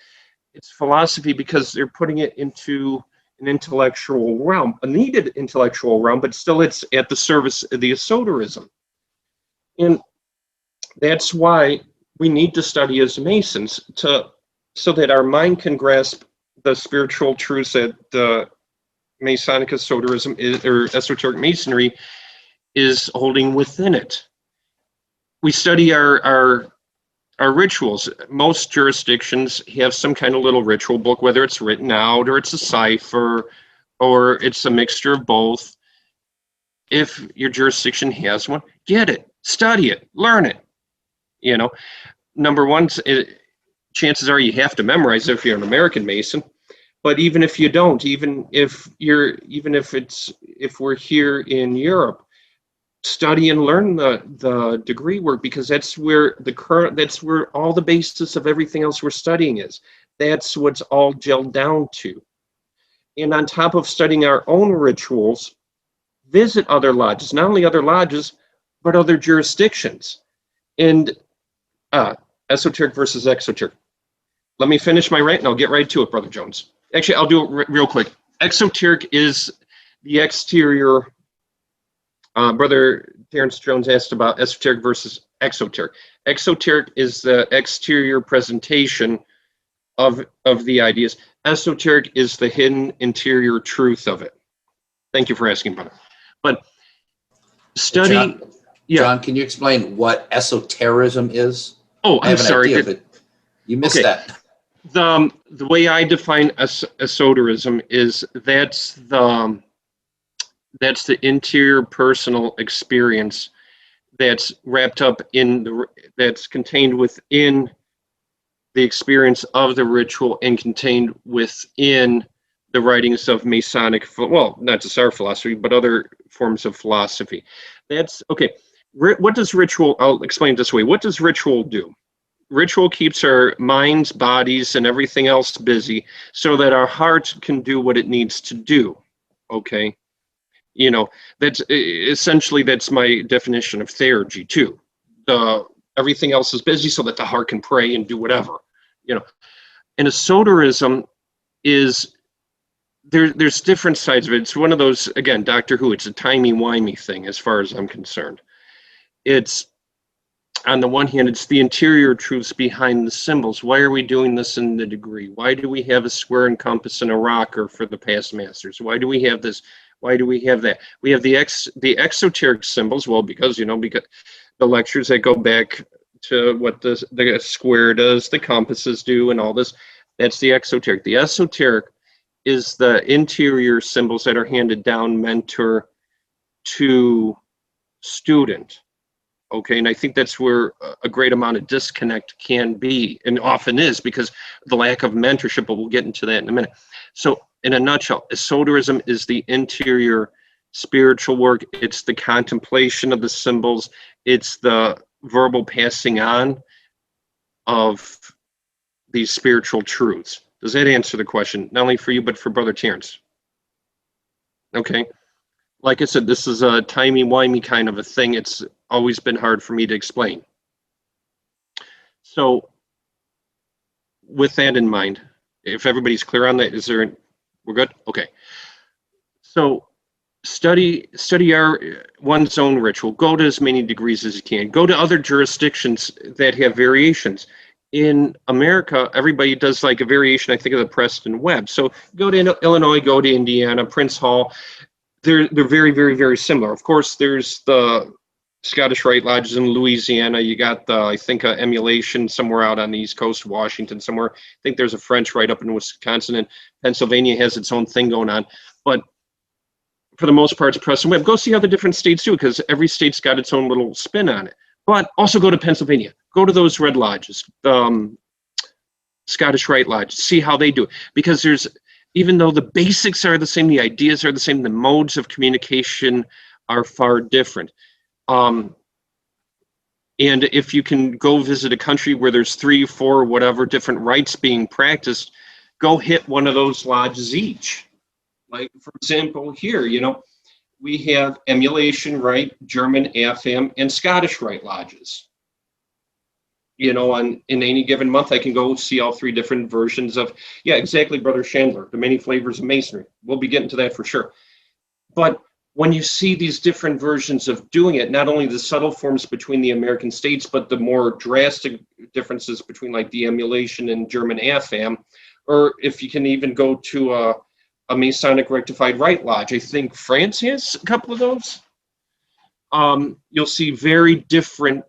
it's philosophy because they're putting it into an intellectual realm, a needed intellectual realm, but still it's at the service of the esoterism. And that's why we need to study as Masons so that our mind can grasp the spiritual truths that the Masonic esoterism is, or esoteric Masonry is holding within it. We study our rituals. Most jurisdictions have some kind of little ritual book, whether it's written out or it's a cipher or it's a mixture of both. If your jurisdiction has one, get it, study it, learn it. Number one, chances are you have to memorize it if you're an American Mason. But even if you don't, even if we're here in Europe, study and learn the degree work, because that's where all the basis of everything else we're studying is. That's what's all gelled down to. And on top of studying our own rituals, visit other lodges, not only other lodges, but other jurisdictions. And esoteric versus exoteric. Let me finish my rant and I'll get right to it, Brother Jones. Actually, I'll do it real quick. Exoteric is the exterior. Brother Terrence Jones asked about esoteric versus exoteric. Exoteric is the exterior presentation of the ideas. Esoteric is the hidden interior truth of it. Thank you for asking, brother. But study. John, John, can you explain what esotericism is? Oh, I have I'm an sorry. idea, but you missed that. The way I define esotericism is that's the interior personal experience that's wrapped up in that's contained within the experience of the ritual and contained within the writings of Masonic, well, not just our philosophy, but other forms of philosophy. That's okay. What does ritual? I'll explain it this way. What does ritual do? Ritual keeps our minds, bodies, and everything else busy so that our heart can do what it needs to do. Okay. You know, that's essentially, that's my definition of theurgy too. Everything else is busy so that the heart can pray and do whatever, you know. And esotericism is, there's different sides of it. It's one of those, again, Doctor Who, it's a timey-wimey thing as far as I'm concerned. It's, on the one hand, it's the interior truths behind the symbols. Why are we doing this in the degree? Why do we have a square and compass and a rocker for the past masters? Why do we have this? Why do we have that? We have the exoteric symbols. Well, because, you know, because the lectures that go back to what the square does, the compasses do, and all this, that's the exoteric. The esoteric is the interior symbols that are handed down mentor to student. Okay, and I think that's where a great amount of disconnect can be, and often is, because of the lack of mentorship, but we'll get into that in a minute. So in a nutshell, esotericism is the interior spiritual work. It's the contemplation of the symbols. It's the verbal passing on of these spiritual truths. Does that answer the question? Not only for you, but for Brother Terrence. Okay. Like I said, this is a timey-wimey kind of a thing. It's always been hard for me to explain. So with that in mind, if everybody's clear on that, we're good? Okay. So study one's own ritual. Go to as many degrees as you can. Go to other jurisdictions that have variations. In America, everybody does like a variation, I think, of the Preston Webb. So go to Illinois, go to Indiana, Prince Hall. They're very, very, very similar. Of course, there's the Scottish Rite Lodges in Louisiana. You got the, I think, emulation somewhere out on the East Coast, Washington somewhere. I think there's a French Rite up in Wisconsin, and Pennsylvania has its own thing going on. But for the most part, it's Preston Webb. Go see how the different states do, because every state's got its own little spin on it. But also go to Pennsylvania. Go to those Red Lodges, Scottish Rite Lodge. See how they do it, because there's, even though the basics are the same, the ideas are the same, the modes of communication are far different. And if you can go visit a country where there's 3, 4, whatever different rites being practiced, go hit one of those lodges each. Like, for example, here, you know, we have emulation rite, German AFM, and Scottish Rite Lodges. You know, in any given month, I can go see all 3 different versions of, yeah, exactly, Brother Chandler, the many flavors of Masonry. We'll be getting to that for sure. But when you see these different versions of doing it, not only the subtle forms between the American states, but the more drastic differences between like the emulation and German AFAM, or if you can even go to a Masonic Rectified Rite Lodge, I think France has a couple of those. You'll see very different,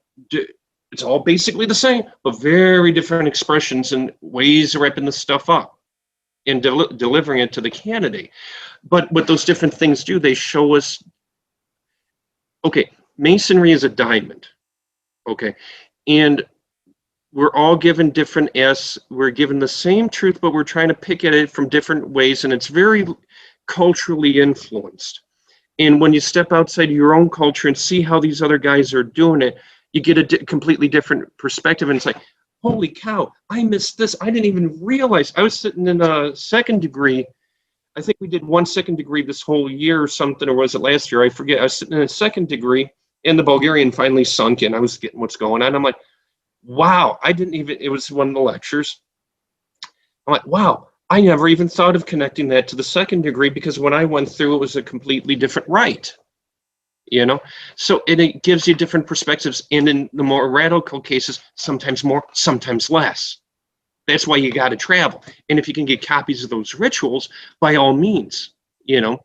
it's all basically the same, but very different expressions and ways of wrapping the stuff up and delivering it to the candidate. But what those different things do, they show us, okay, Masonry is a diamond, okay? And we're all given different we're given the same truth, but we're trying to pick at it from different ways, and it's very culturally influenced. And when you step outside of your own culture and see how these other guys are doing it, you get a completely different perspective, and it's like, holy cow, I missed this. I didn't even realize. I was sitting in a second degree. I think we did 1 second degree this whole year or something, or was it last year? I forget. I was sitting in a second degree, and the Bulgarian finally sunk in. I was getting what's going on. I'm like, wow, I didn't even, it was one of the lectures. I'm like, wow, I never even thought of connecting that to the second degree, because when I went through, it was a completely different rite, you know? So it gives you different perspectives. And in the more radical cases, sometimes more, sometimes less. That's why you got to travel. And if you can get copies of those rituals, by all means, you know,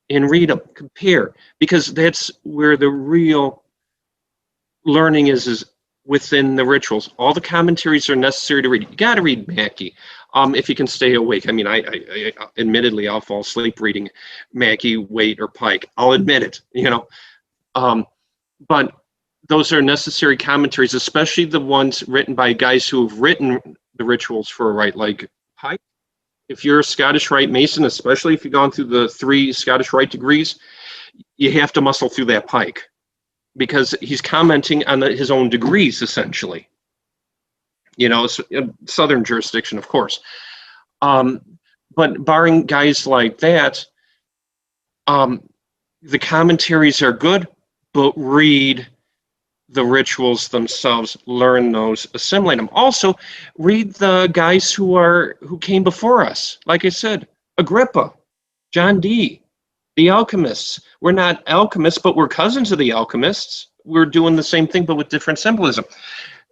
and read them, compare, because that's where the real learning is within the rituals. All the commentaries are necessary to read. You got to read Mackey, if you can stay awake. I mean, I admittedly, I'll fall asleep reading Mackey, Waite, or Pike. I'll admit it, you know. But those are necessary commentaries, especially the ones written by guys who have written the rituals for a rite, like Pike. If you're a Scottish Rite Mason, especially if you've gone through the 3 Scottish Rite degrees, you have to muscle through that Pike, because he's commenting on his own degrees, essentially. You know, it's a Southern jurisdiction, of course. But barring guys like that, the commentaries are good, but read the rituals themselves, learn those, assimilate them. Also, read the guys who came before us. Like I said, Agrippa, John Dee, the alchemists. We're not alchemists, but we're cousins of the alchemists. We're doing the same thing, but with different symbolism.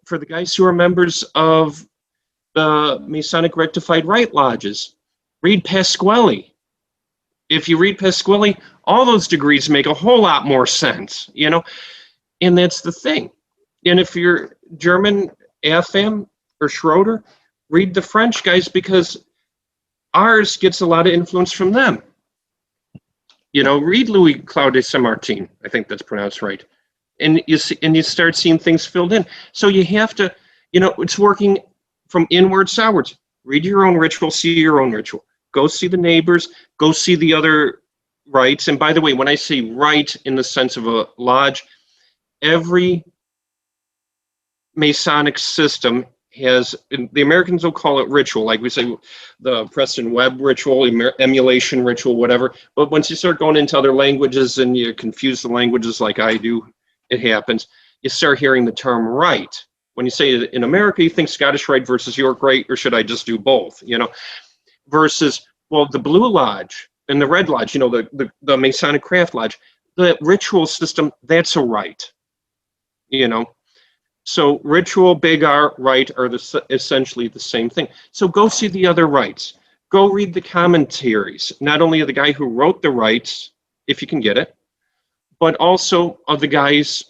For the guys who are members of the Masonic Rectified Rite Lodges, read Pasquale. If you read Pasquale, all those degrees make a whole lot more sense, you know? And that's the thing. And if you're German, AFM or Schroeder, read the French guys, because ours gets a lot of influence from them. You know, read Louis Claude de Saint-Martin. I think that's pronounced right. And you see, and you start seeing things filled in. So you have to, you know, it's working from inwards to outwards. Read your own ritual, see your own ritual. Go see the neighbors, go see the other rites. And by the way, when I say rite in the sense of a lodge, every Masonic system has, the Americans will call it ritual, like we say the Preston Webb ritual, emulation ritual, whatever. But once you start going into other languages and you confuse the languages like I do, it happens. You start hearing the term rite. When you say it in America, you think Scottish Rite versus York Rite, or should I just do both? You know, versus, well, the Blue Lodge and the Red Lodge, you know, the Masonic Craft Lodge, the ritual system, that's a rite. You know, so ritual, big R, rite are essentially the same thing. So go see the other rites. Go read the commentaries, not only of the guy who wrote the rites, if you can get it, but also of the guys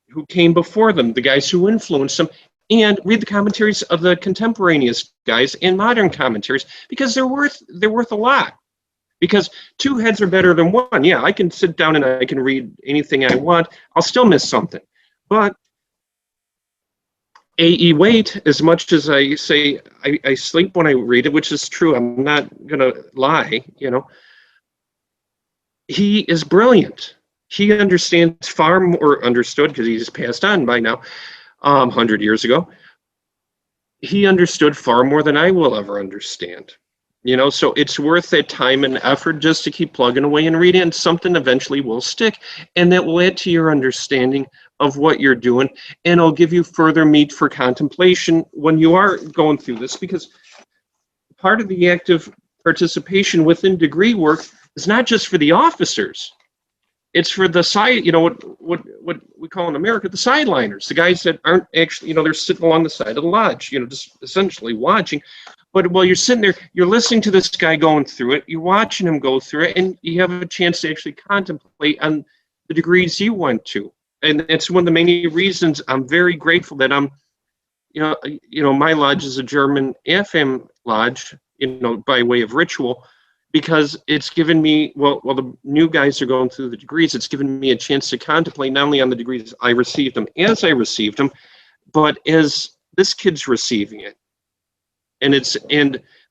who came before them, the guys who influenced them, and read the commentaries of the contemporaneous guys and modern commentaries, because they're worth a lot. Because 2 heads are better than 1. Yeah, I can sit down and I can read anything I want. I'll still miss something. But A.E. Waite, as much as I say I sleep when I read it, which is true, I'm not going to lie, you know, he is brilliant. He understands far more, understood, because he's passed on by now, 100 years ago. He understood far more than I will ever understand. You know, so it's worth that time and effort just to keep plugging away and reading, and something eventually will stick, and that will add to your understanding of what you're doing, and it'll give you further meat for contemplation when you are going through this, because part of the active participation within degree work is not just for the officers. It's for the side, you know, what we call in America the sideliners, the guys that aren't actually, you know, they're sitting along the side of the lodge, you know, just essentially watching. But while you're sitting there, you're listening to this guy going through it, you're watching him go through it, and you have a chance to actually contemplate on the degrees you went to. And it's one of the many reasons I'm very grateful that I'm, you know, my lodge is a German AFM lodge, you know, by way of ritual, because it's given me, well, while the new guys are going through the degrees, it's given me a chance to contemplate not only on the degrees I received them as I received them, but as this kid's receiving it. And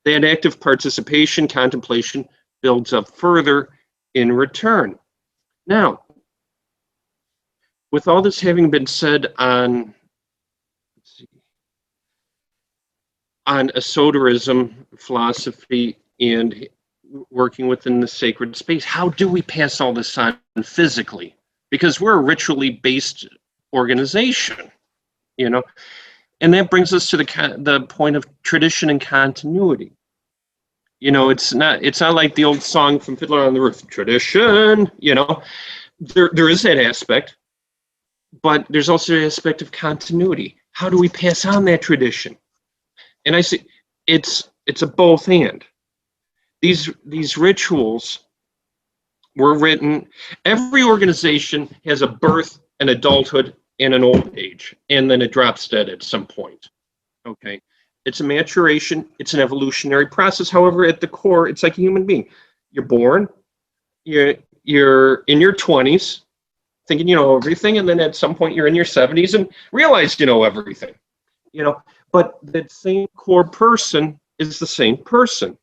that active participation, contemplation builds up further in return. Now, with all this having been said on esoterism, philosophy, and working within the sacred space, how do we pass all this on physically? Because we're a ritually based organization, you know, and that brings us to the point of tradition and continuity. It's not like the old song from Fiddler on the Roof, tradition, there is that aspect, but there's also the aspect of continuity. How do we pass on that tradition? And I say it's a both and. These rituals were written. Every organization has a birth, an adulthood, and an old age, and then it drops dead at some point. Okay, it's a maturation. It's an evolutionary process. However, at the core, it's like a human being. You're born. You're in your 20s, thinking you know everything, and then at some point you're in your 70s and realize you know everything. But that same core person is the same person.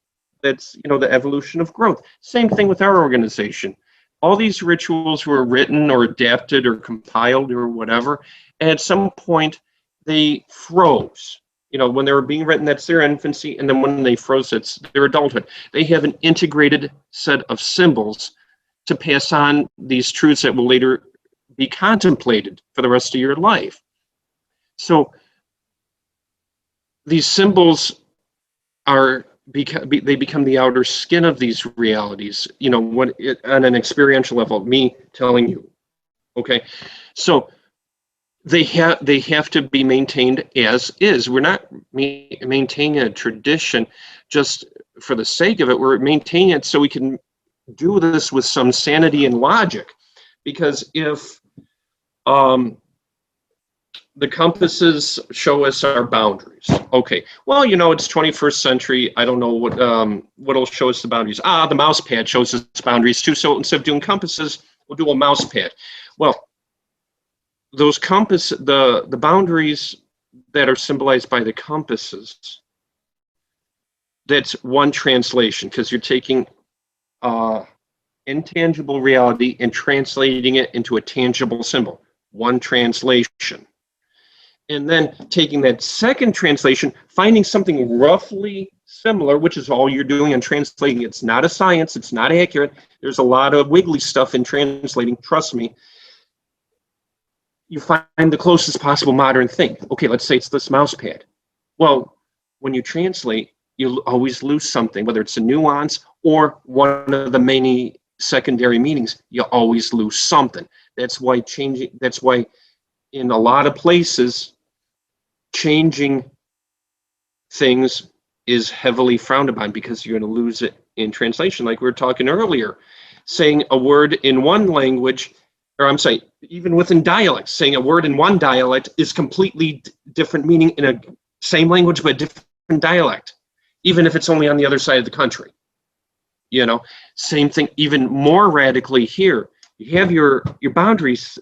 That's the evolution of growth. Same thing with our organization. All these rituals were written or adapted or compiled or whatever, and at some point they froze. When they were being written, that's their infancy, and then when they froze, it's their adulthood. They have an integrated set of symbols to pass on these truths that will later be contemplated for the rest of your life. So these symbols they become the outer skin of these realities, on an experiential level, me telling you. Okay, so they have to be maintained as is. We're not maintaining a tradition just for the sake of it. We're maintaining it so we can do this with some sanity and logic. Because if the compasses show us our boundaries. Okay, well, it's 21st century. I don't know what'll show us the boundaries. The mouse pad shows us boundaries too. So instead of doing compasses, we'll do a mouse pad. Well, those the boundaries that are symbolized by the compasses, that's one translation, because you're taking intangible reality and translating it into a tangible symbol. One translation. And then taking that second translation, finding something roughly similar, which is all you're doing and translating. It's not a science. It's not accurate. There's a lot of wiggly stuff in translating. Trust me. You find the closest possible modern thing. Okay, let's say it's this mouse pad. Well, when you translate, you always lose something, whether it's a nuance or one of the many secondary meanings. You always lose something. That's why in a lot of places, changing things is heavily frowned upon, because you're going to lose it in translation. Like we were talking earlier, saying a word in one language, or I'm saying even within dialects, saying a word in one dialect is completely different meaning in a same language but different dialect, even if it's only on the other side of the country. Same thing, even more radically here. You have your boundaries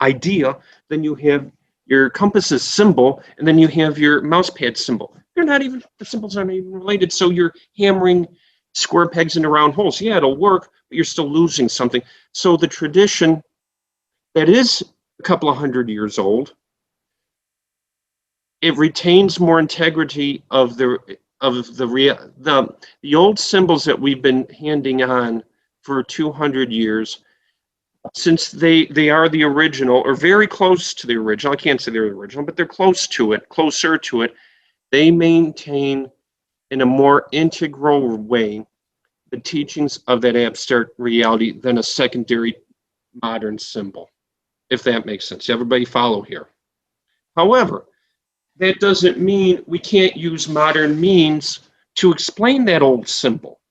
idea, then you have your compasses symbol, and then you have your mouse pad symbol. The symbols aren't even related, so you're hammering square pegs into round holes. Yeah, it'll work, but you're still losing something. So the tradition that is a couple of hundred years old, it retains more integrity of the old symbols that we've been handing on for 200 years. Since they are the original, or very close to the original, I can't say they're the original, but they're closer to it, they maintain in a more integral way the teachings of that abstract reality than a secondary modern symbol, if that makes sense. Everybody follow here. However, that doesn't mean we can't use modern means to explain that old symbol.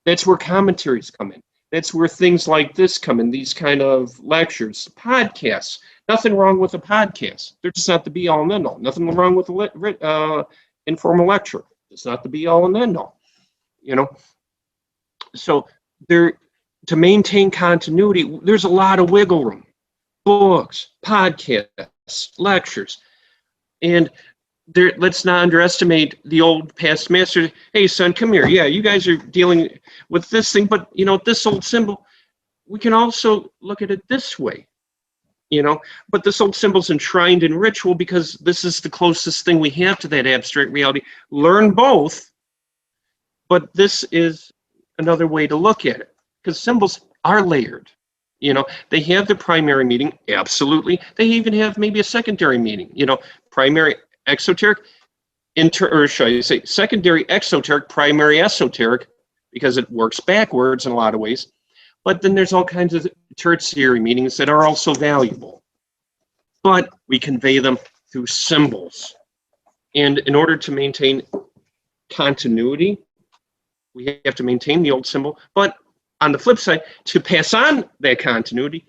That's where commentaries come in. That's where things like this come in, these kind of lectures, podcasts. Nothing wrong with a podcast. They're just not the be-all and end-all. Nothing wrong with an informal lecture. It's not the be-all and end-all. So to maintain continuity, there's a lot of wiggle room. Books, podcasts, lectures. And let's not underestimate the old past masters. Hey, son, come here. Yeah, you guys are dealing with this thing, but, this old symbol, we can also look at it this way, But this old symbol's enshrined in ritual because this is the closest thing we have to that abstract reality. Learn both, but this is another way to look at it, because symbols are layered. They have the primary meaning, absolutely. They even have maybe a secondary meaning, primary, exoteric. or should I say secondary exoteric, primary esoteric, because it works backwards in a lot of ways. But then there's all kinds of tertiary meanings that are also valuable. But we convey them through symbols. And in order to maintain continuity, we have to maintain the old symbol. But on the flip side, to pass on that continuity,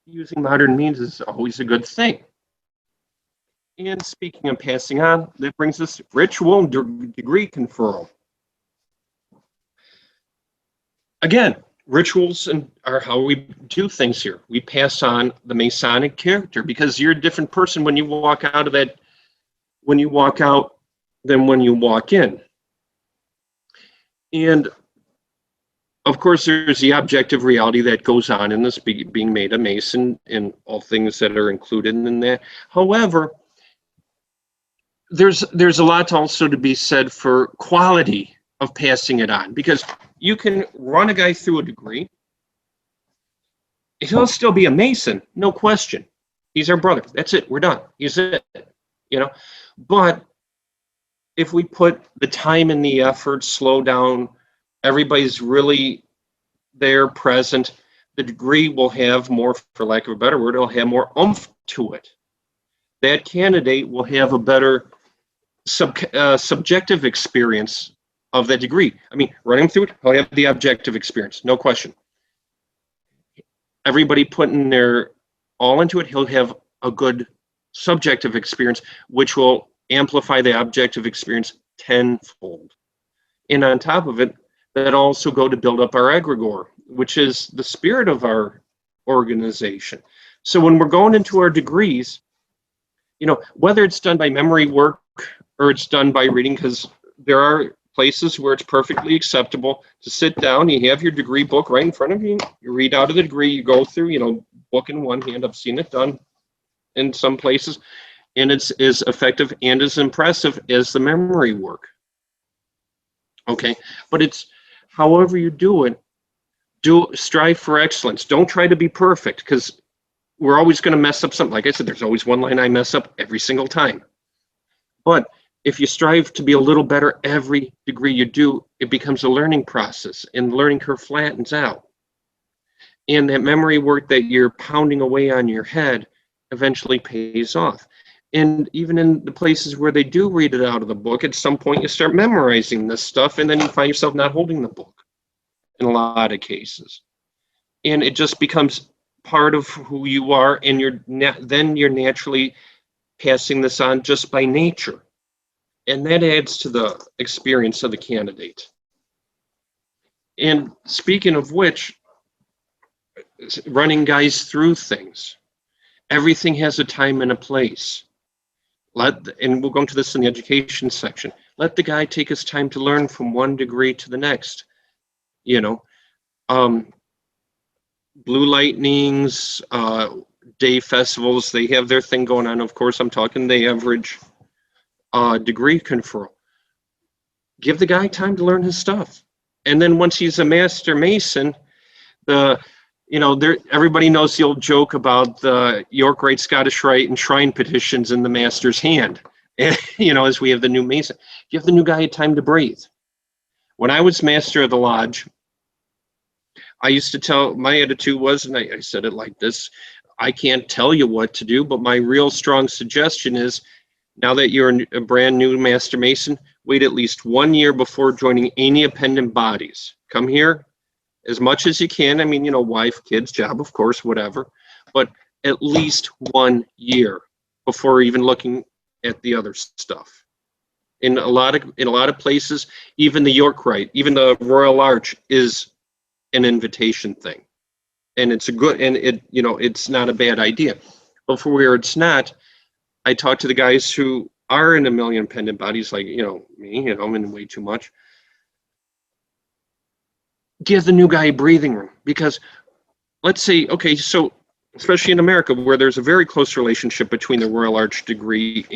using modern means is always a good thing. And speaking of passing on, that brings us ritual degree conferral. Again, rituals are how we do things here. We pass on the Masonic character because you're a different person when you walk out of that, when you walk out than when you walk in. And of course, there's the objective reality that goes on in this being made a Mason and all things that are included in that. However, there's a lot also to be said for quality of passing it on, because you can run a guy through a degree. He'll still be a Mason, no question. He's our brother. That's it. We're done. He's it. You know, but if we put the time and the effort, slow down, everybody's really there, present, the degree will have more, for lack of a better word, it'll have more oomph to it. That candidate will have a better subjective experience of that degree. I mean, running through it, he'll have the objective experience, no question. Everybody putting their all into it, he'll have a good subjective experience, which will amplify the objective experience tenfold. And on top of it, that also go to build up our egregore, which is the spirit of our organization. So when we're going into our degrees, you know, whether it's done by memory work or it's done by reading, because there are places where it's perfectly acceptable to sit down, you have your degree book right in front of you, you read out of the degree, you go through, you know, book in one hand. I've seen it done in some places, and it's as effective and as impressive as the memory work. Okay, but it's however you do it, strive for excellence. Don't try to be perfect, because we're always going to mess up something. Like I said, there's always one line I mess up every single time. But if you strive to be a little better every degree you do, it becomes a learning process, and the learning curve flattens out. And that memory work that you're pounding away on your head eventually pays off. And even in the places where they do read it out of the book, at some point you start memorizing this stuff, and then you find yourself not holding the book in a lot of cases. And it just becomes part of who you are, and then you're naturally passing this on just by nature. And that adds to the experience of the candidate. And speaking of which, running guys through things, everything has a time and a place. And we'll go into this in the education section. Let the guy take his time to learn from one degree to the next. You know, Blue Lightnings, day festivals, they have their thing going on. Of course, I'm talking the average degree conferral. Give the guy time to learn his stuff. And then once he's a Master Mason, everybody knows the old joke about the York Rite, Scottish Rite, and Shrine petitions in the Master's hand. And, as we have the new Mason, give the new guy time to breathe. When I was Master of the Lodge, I used to tell, my attitude was, and I said it like this, I can't tell you what to do, but my real strong suggestion is, now that you're a brand new Master Mason, wait at least 1 year before joining any appendant bodies. Come here as much as you can. I mean, wife, kids, job, of course, whatever, but at least 1 year before even looking at the other stuff. In a lot of places, even the York Rite, even the Royal Arch is an invitation thing, and it's a good, and it's not a bad idea. But for where it's not, I talk to the guys who are in a million pendant bodies, like me. I'm in way too much. Give the new guy a breathing room, because let's say, okay, so especially in America, where there's a very close relationship between the Royal Arch degree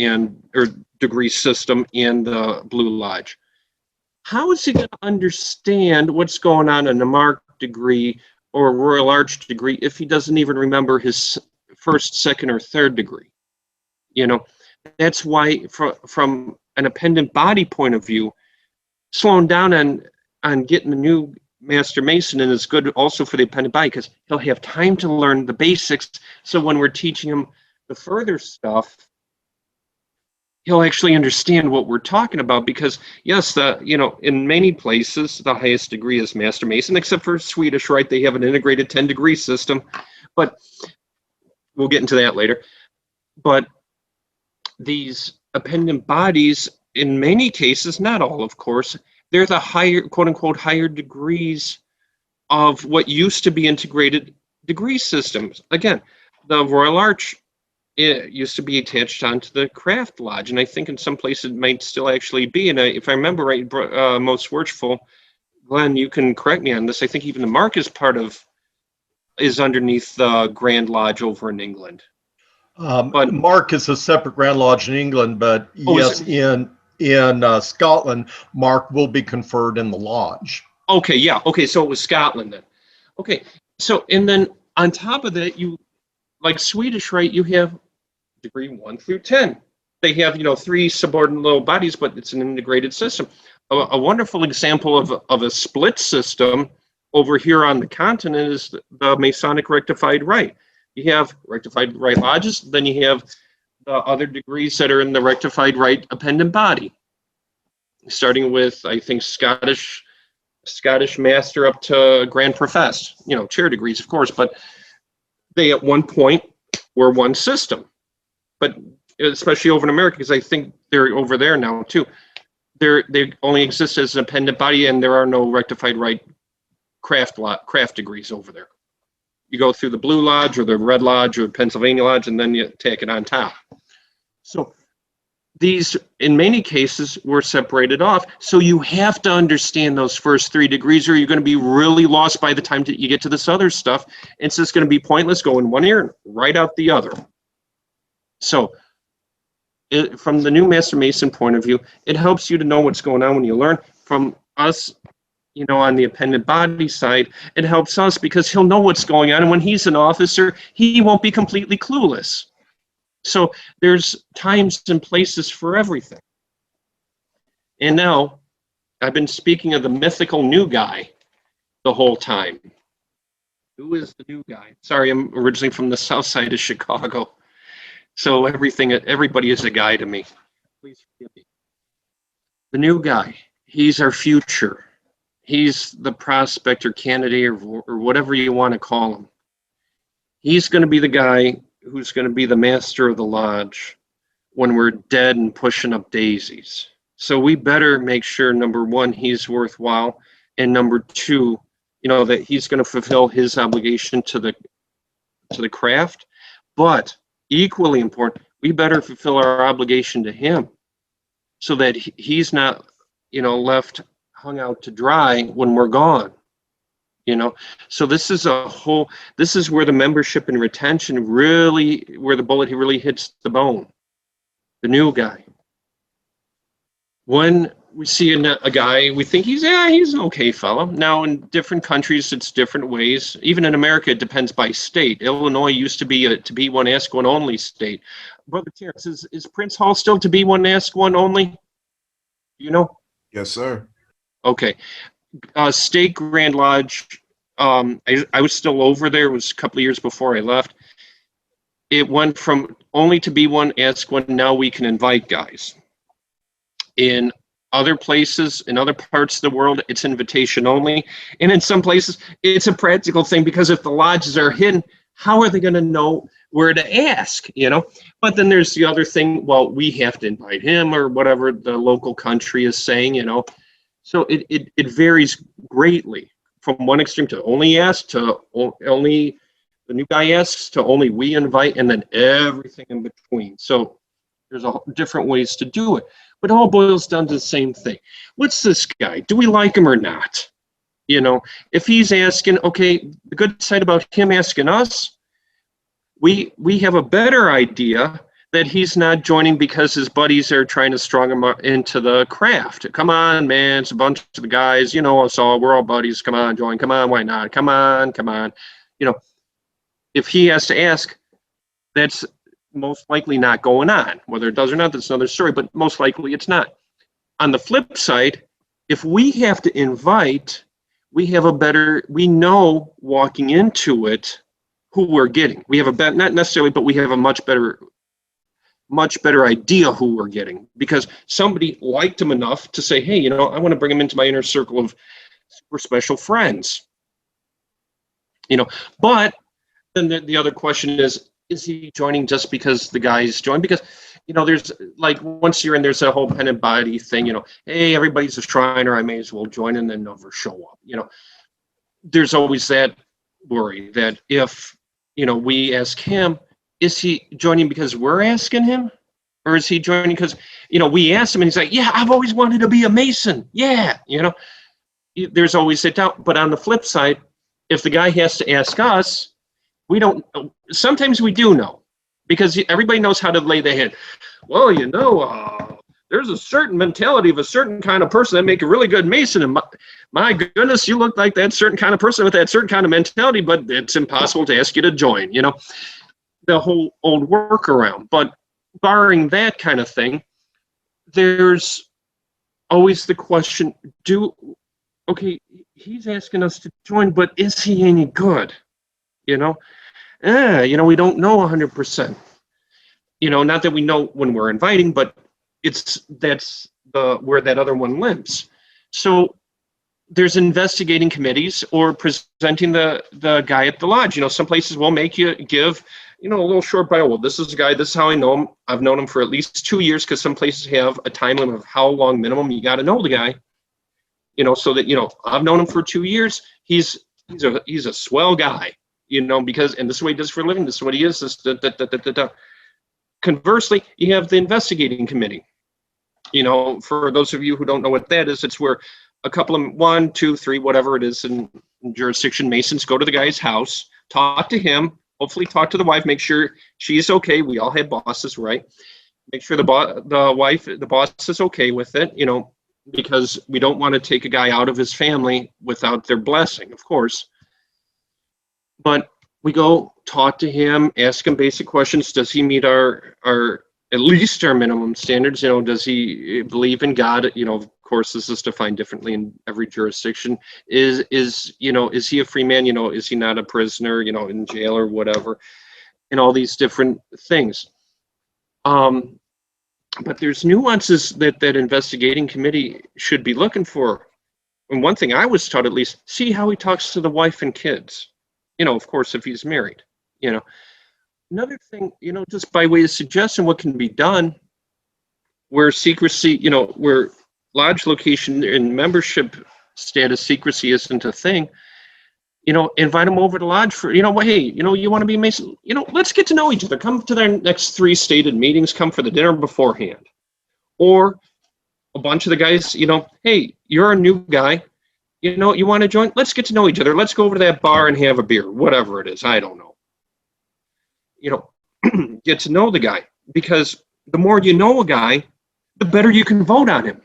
or degree system and the Blue Lodge. How is he going to understand what's going on in a Mark degree or a Royal Arch degree if he doesn't even remember his first, second, or third degree? that's why from an appendant body point of view, slowing down on getting the new Master Mason and is good also for the appendant body because he'll have time to learn the basics. So when we're teaching him the further stuff, he'll actually understand what we're talking about because yes, in many places, the highest degree is Master Mason, except for Swedish, right? They have an integrated 10-degree system, but we'll get into that later. But these appendant bodies, in many cases, not all, of course, they're the higher, quote unquote, higher degrees of what used to be integrated degree systems. Again, the Royal Arch, it used to be attached onto the Craft Lodge, and I think in some places it might still actually be. And if I remember right, most worshipful, Glenn, you can correct me on this. I think even the Mark is underneath the Grand Lodge over in England. But Mark is a separate Grand Lodge in England, but yes, in Scotland, Mark will be conferred in the lodge. Okay, yeah. Okay, so it was Scotland then. Okay, so and then on top of that, you like Swedish, right? You have degree 1 through 10. They have 3 subordinate little bodies, but it's an integrated system. A wonderful example of a split system over here on the continent is the Masonic Rectified Rite. You have Rectified Rite lodges, then you have the other degrees that are in the Rectified Rite appendant body, starting with I think Scottish Master up to Grand Professed, chair degrees, of course, but they at one point were one system. But especially over in America, because I think they're over there now too. They only exist as an appendant body, and there are no Rectified Rite craft degrees over there. You go through the Blue Lodge or the Red Lodge or Pennsylvania Lodge, and then you take it on top. So these, in many cases, were separated off. So you have to understand those first 3 degrees, or you're going to be really lost by the time that you get to this other stuff. It's just going to be pointless going one ear and right out the other. So from the new Master Mason point of view, it helps you to know what's going on when you learn. From us, on the appendant body side, it helps us because he'll know what's going on. And when he's an officer, he won't be completely clueless. So there's times and places for everything. And now I've been speaking of the mythical new guy the whole time. Who is the new guy? Sorry, I'm originally from the south side of Chicago. So everybody is a guy to me. Please forgive me. The new guy, he's our future. He's the prospect or candidate or whatever you want to call him. He's going to be the guy who's going to be the master of the lodge when we're dead and pushing up daisies. So we better make sure, number one, he's worthwhile, and number two, that he's going to fulfill his obligation to the craft. But equally important, we better fulfill our obligation to him so that he's not, left hung out to dry when we're gone. So this is where the membership and retention really, where the bullet really hits the bone. The new guy. When we see a guy, we think he's an okay fellow. Now in different countries, it's different ways. Even in America, it depends by state. Illinois used to be a to be one, ask one only state. Brother Terrence, is Prince Hall still to be one, ask one only? Yes, sir. Okay. State Grand Lodge, I was still over there. It was a couple of years before I left. It went from only to be one, ask one. Now we can invite guys. In other places, in other parts of the world, it's invitation only. And in some places, it's a practical thing because if the lodges are hidden, how are they going to know where to ask, But then there's the other thing, well, we have to invite him or whatever the local country is saying, So it varies greatly from one extreme to only ask to only the new guy asks to only we invite, and then everything in between. So there's different ways to do it, but it all boils down to the same thing. What's this guy? Do we like him or not? If he's asking, okay, the good side about him asking us, we have a better idea that he's not joining because his buddies are trying to strong him into the craft. Come on, man, it's a bunch of the guys, us all, we're all buddies. Come on, join. Come on, why not? Come on. If he has to ask, that's most likely not going on. Whether it does or not, that's another story, but most likely it's not. On the flip side, if we have to invite, we know walking into it who we're getting. We have not necessarily, but we have a much better idea who we're getting, because somebody liked him enough to say, hey, I want to bring him into my inner circle of super special friends. But then the other question is he joining just because the guys joined? Because, there's like, once you're in, there's a whole pen and body thing, hey, everybody's a Shriner, I may as well join and then never show up. There's always that worry that if, we ask him, is he joining because we're asking him? Or is he joining because, we asked him and he's like, yeah, I've always wanted to be a Mason. Yeah. There's always that doubt. But on the flip side, if the guy has to ask us, we don't, sometimes we do know, because everybody knows how to lay the head. Well, there's a certain mentality of a certain kind of person that make a really good Mason. And my goodness, you look like that certain kind of person with that certain kind of mentality, but it's impossible to ask you to join, the whole old workaround. But barring that kind of thing, there's always the question, okay, he's asking us to join, but is he any good? We don't know 100%. Not that we know when we're inviting, but that's where that other one limps. So there's investigating committees or presenting the guy at the lodge. Some places will make you give, a little short bio. Well, this is the guy, this is how I know him. I've known him for at least 2 years, because some places have a time limit of how long minimum you got to know the guy. So that, I've known him for 2 years. He's a swell guy, because, and this is what he does for a living. This is what he is. Conversely, you have the investigating committee. For those of you who don't know what that is, it's where a couple of 1, 2, 3, whatever it is in jurisdiction, Masons go to the guy's house, talk to him, hopefully talk to the wife, make sure she's okay. We all have bosses, right? Make sure the boss is okay with it, because we don't want to take a guy out of his family without their blessing, of course. But we go talk to him, ask him basic questions. Does he meet our at least our minimum standards? Does he believe in God? Of course, this is defined differently in every jurisdiction. Is he a free man? Is he not a prisoner, in jail or whatever, and all these different things. But there's nuances that investigating committee should be looking for. And one thing I was taught, at least, see how he talks to the wife and kids. Of course, if he's married, Another thing, just by way of suggestion, what can be done where secrecy, where lodge location and membership status secrecy isn't a thing, invite them over to lodge for, hey, you want to be a Mason, let's get to know each other. Come to their next 3 stated meetings, come for the dinner beforehand. Or a bunch of the guys, hey, you're a new guy, you want to join? Let's get to know each other. Let's go over to that bar and have a beer, whatever it is. I don't know. Get to know the guy, because the more you know a guy, the better you can vote on him.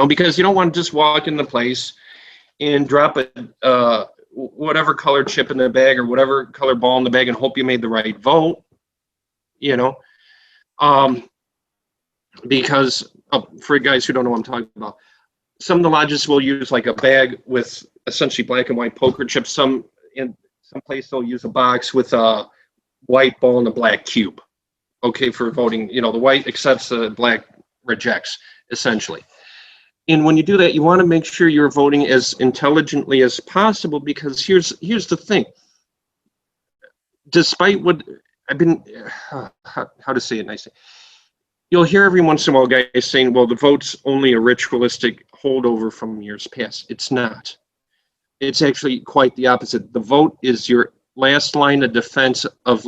Because you don't want to just walk in the place and drop a whatever color chip in the bag or whatever color ball in the bag and hope you made the right vote. Because for guys who don't know what I'm talking about, some of the lodges will use like a bag with essentially black and white poker chips. Some place they'll use a box with a white ball and a black cube. Okay, for voting, the white accepts, the black rejects, essentially. And when you do that, you want to make sure you're voting as intelligently as possible, because here's the thing. Despite what I've been, how to say it nicely, you'll hear every once in a while guys saying, well, the vote's only a ritualistic holdover from years past. It's not. It's actually quite the opposite. The vote is your last line of defense of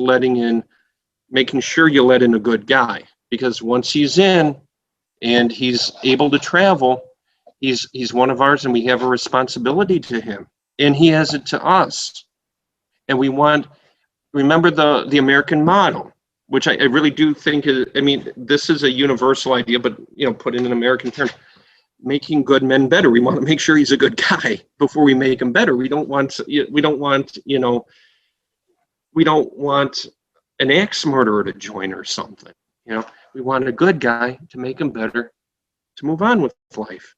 making sure you let in a good guy, because once he's in and he's able to travel, he's one of ours, and we have a responsibility to him, and he has it to us. And remember the American model, which I really do think is, this is a universal idea, but put in an American term, making good men better. We want to make sure he's a good guy before we make him better. We don't want an axe murderer to join or something. You know, we want a good guy to make him better, to move on with life.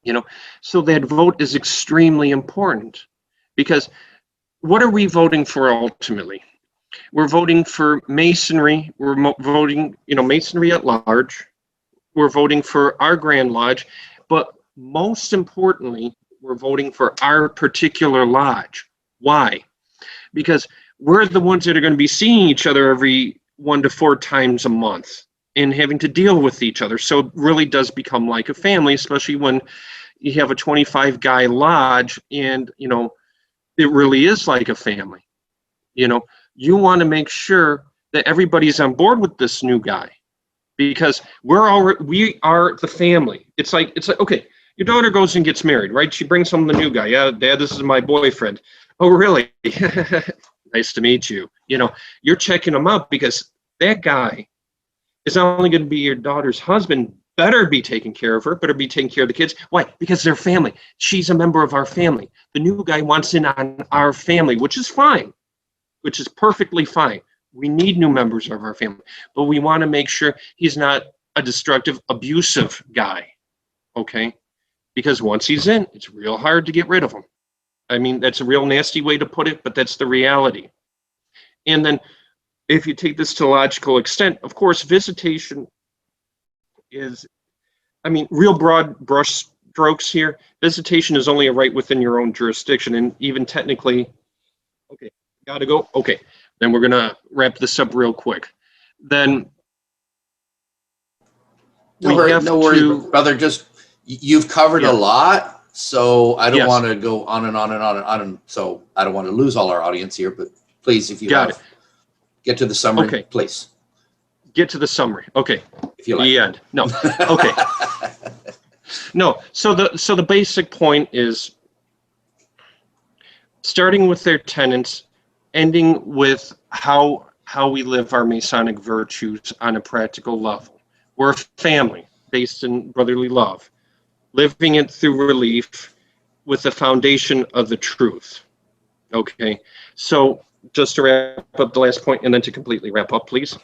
You know, so that vote is extremely important, because what are we voting for ultimately? We're voting for Masonry. We're voting, you know, Masonry at large. We're voting for our Grand Lodge, but most importantly, we're voting for our particular lodge. Why? Because we're the ones that are going to be seeing each other every 1 to 4 times a month and having to deal with each other. So it really does become like a family, especially when you have a 25-guy lodge, and, you know, it really is like a family. You know, you want to make sure that everybody's on board with this new guy, because we are the family. It's like, okay, your daughter goes and gets married, right? She brings home the new guy. Yeah, Dad, this is my boyfriend. Oh, really? Nice to meet you. You know, you're checking him out, because that guy is not only going to be your daughter's husband, better be taking care of her, better be taking care of the kids. Why? Because they're family. She's a member of our family. The new guy wants in on our family, which is fine, which is perfectly fine. We need new members of our family, but we want to make sure he's not a destructive, abusive guy, okay? Because once he's in, it's real hard to get rid of him. I mean, that's a real nasty way to put it, but that's the reality. And then if you take this to a logical extent, of course, visitation is, I mean, real broad brush strokes here. Visitation is only a right within your own jurisdiction, and even technically, okay, gotta go. Okay, then we're gonna wrap this up real quick. Then No worries, brother. Just you've covered a lot, so I don't want to go on and on and on and on. So I don't want to lose all our audience here. But please, if you get to the summary, please. Get to the summary. Okay. If you like. The end. No. Okay. No. So the basic point is starting with their tenets, ending with how we live our Masonic virtues on a practical level. We're a family based in brotherly love, living it through relief with the foundation of the truth. Okay. So just to wrap up the last point, and then to completely wrap up, please.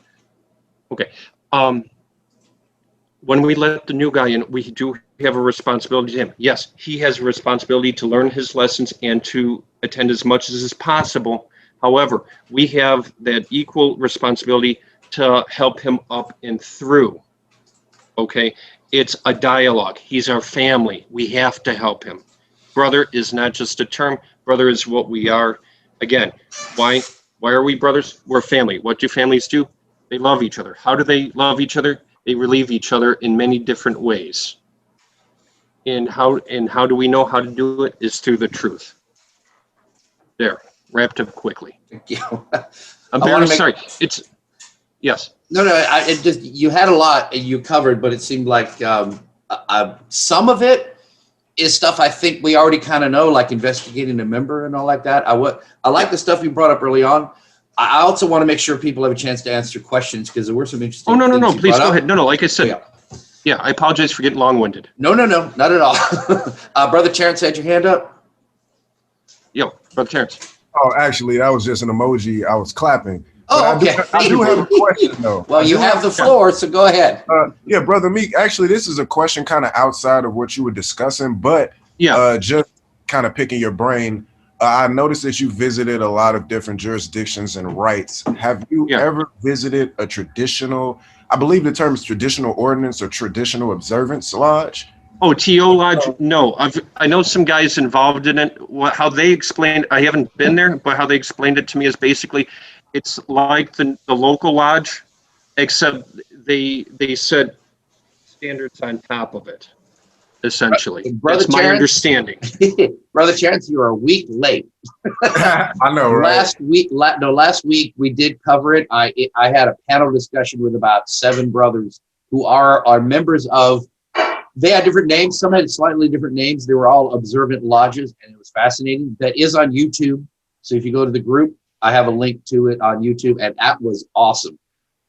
Okay. When we let the new guy in, we do have a responsibility to him. Yes, he has a responsibility to learn his lessons and to attend as much as is possible. However, we have that equal responsibility to help him up and through. Okay? It's a dialogue. He's our family. We have to help him. Brother is not just a term. Brother is what we are. Again, why are we brothers? We're family. What do families do? They love each other. How do they love each other? They relieve each other in many different ways. And how do we know how to do it? Is through the truth. There, wrapped up quickly. Thank you. I'm very sorry. It's yes. No. It just, you had a lot and you covered, but it seemed like some of it is stuff I think we already kind of know, like investigating a member and all like that. I like the stuff you brought up early on. I also want to make sure people have a chance to answer questions, because there were some interesting. Oh, no. Please go ahead. No. Like I said, yeah, I apologize for getting long-winded. No, not at all. Brother Terrence had your hand up. Yo, Brother Terrence. Oh, actually, that was just an emoji. I was clapping. Oh, okay. I do have a question, though. Well, you have the floor, so go ahead. Yeah, Brother Meek, actually, this is a question kind of outside of what you were discussing, but just kind of picking your brain. I noticed that you visited a lot of different jurisdictions and rites. Have you ever visited a traditional, I believe the term is traditional ordinance or traditional observance lodge? Oh, TO Lodge? No, I know some guys involved in it. How they explained, I haven't been there, but how they explained it to me is basically, it's like the local lodge, except they set standards on top of it. Essentially, that's my understanding. Brother Terrence, you are a week late. I know, right? Last week we did cover it. I had a panel discussion with about 7 brothers who are members of. They had different names. Some had slightly different names. They were all observant lodges, and it was fascinating. That is on YouTube. So if you go to the group, I have a link to it on YouTube, and that was awesome.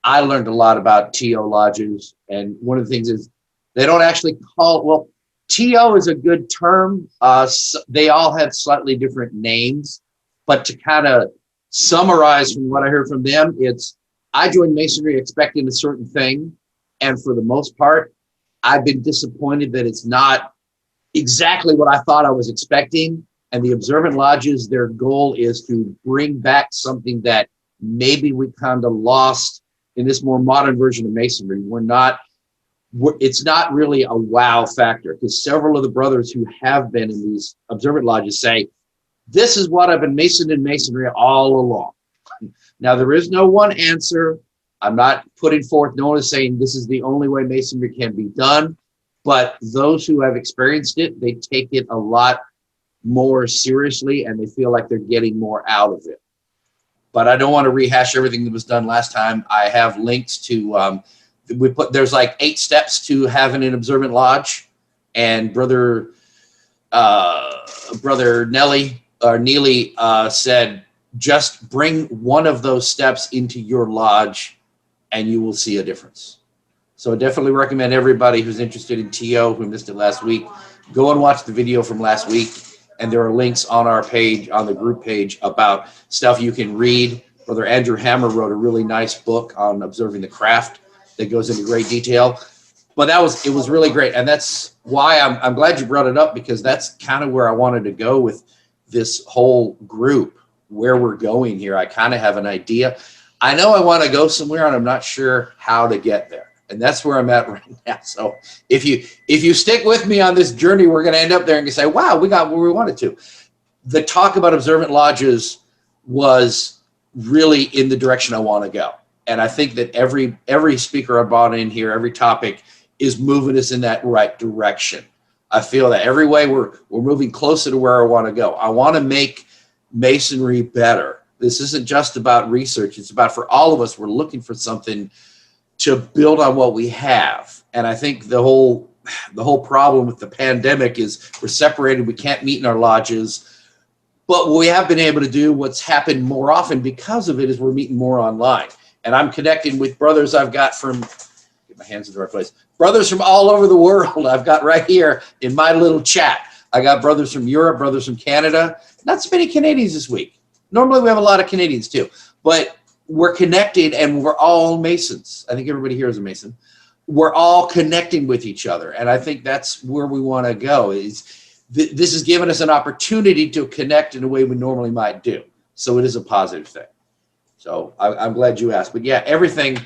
I learned a lot about TO lodges, and one of the things is they don't actually call TO is a good term. They all have slightly different names, but to kind of summarize from what I heard from them, it's I joined Masonry expecting a certain thing, and for the most part, I've been disappointed that it's not exactly what I thought I was expecting. And the observant lodges, their goal is to bring back something that maybe we kind of lost in this more modern version of Masonry. It's not really a wow factor, because several of the brothers who have been in these observant lodges say, this is what I've been masoning in Masonry all along. Now, there is no one answer. I'm not putting forth, no one is saying this is the only way Masonry can be done, but those who have experienced it, they take it a lot more seriously, and they feel like they're getting more out of it. But I don't want to rehash everything that was done last time. I have links to, there's like 8 steps to having an observant lodge, and brother Neely said, just bring one of those steps into your lodge and you will see a difference. So I definitely recommend everybody who's interested in TO, who missed it last week, go and watch the video from last week. And there are links on our page, on the group page, about stuff you can read. Brother Andrew Hammer wrote a really nice book on observing the craft that goes into great detail. But it was really great. And that's why I'm glad you brought it up, because that's kind of where I wanted to go with this whole group, where we're going here. I kind of have an idea. I know I want to go somewhere, and I'm not sure how to get there. And that's where I'm at right now. So if you stick with me on this journey, we're going to end up there and you say, wow, we got where we wanted to. The talk about observant lodges was really in the direction I want to go. And I think that every speaker I brought in here, every topic is moving us in that right direction. I feel that every way we're moving closer to where I want to go. I want to make Masonry better. This isn't just about research. It's about, for all of us, we're looking for something to build on what we have. And I think the whole problem with the pandemic is we're separated. We can't meet in our lodges. But what we have been able to do, what's happened more often because of it, is we're meeting more online. And I'm connecting with brothers I've got from, get my hands in the right place, brothers from all over the world. I've got right here in my little chat. I got brothers from Europe, brothers from Canada. Not so many Canadians this week. Normally we have a lot of Canadians too. But we're connected, and we're all Masons. I think everybody here is a Mason. We're all connecting with each other. And I think that's where we want to go. This has given us an opportunity to connect in a way we normally might do. So it is a positive thing. So I'm glad you asked. But yeah, everything,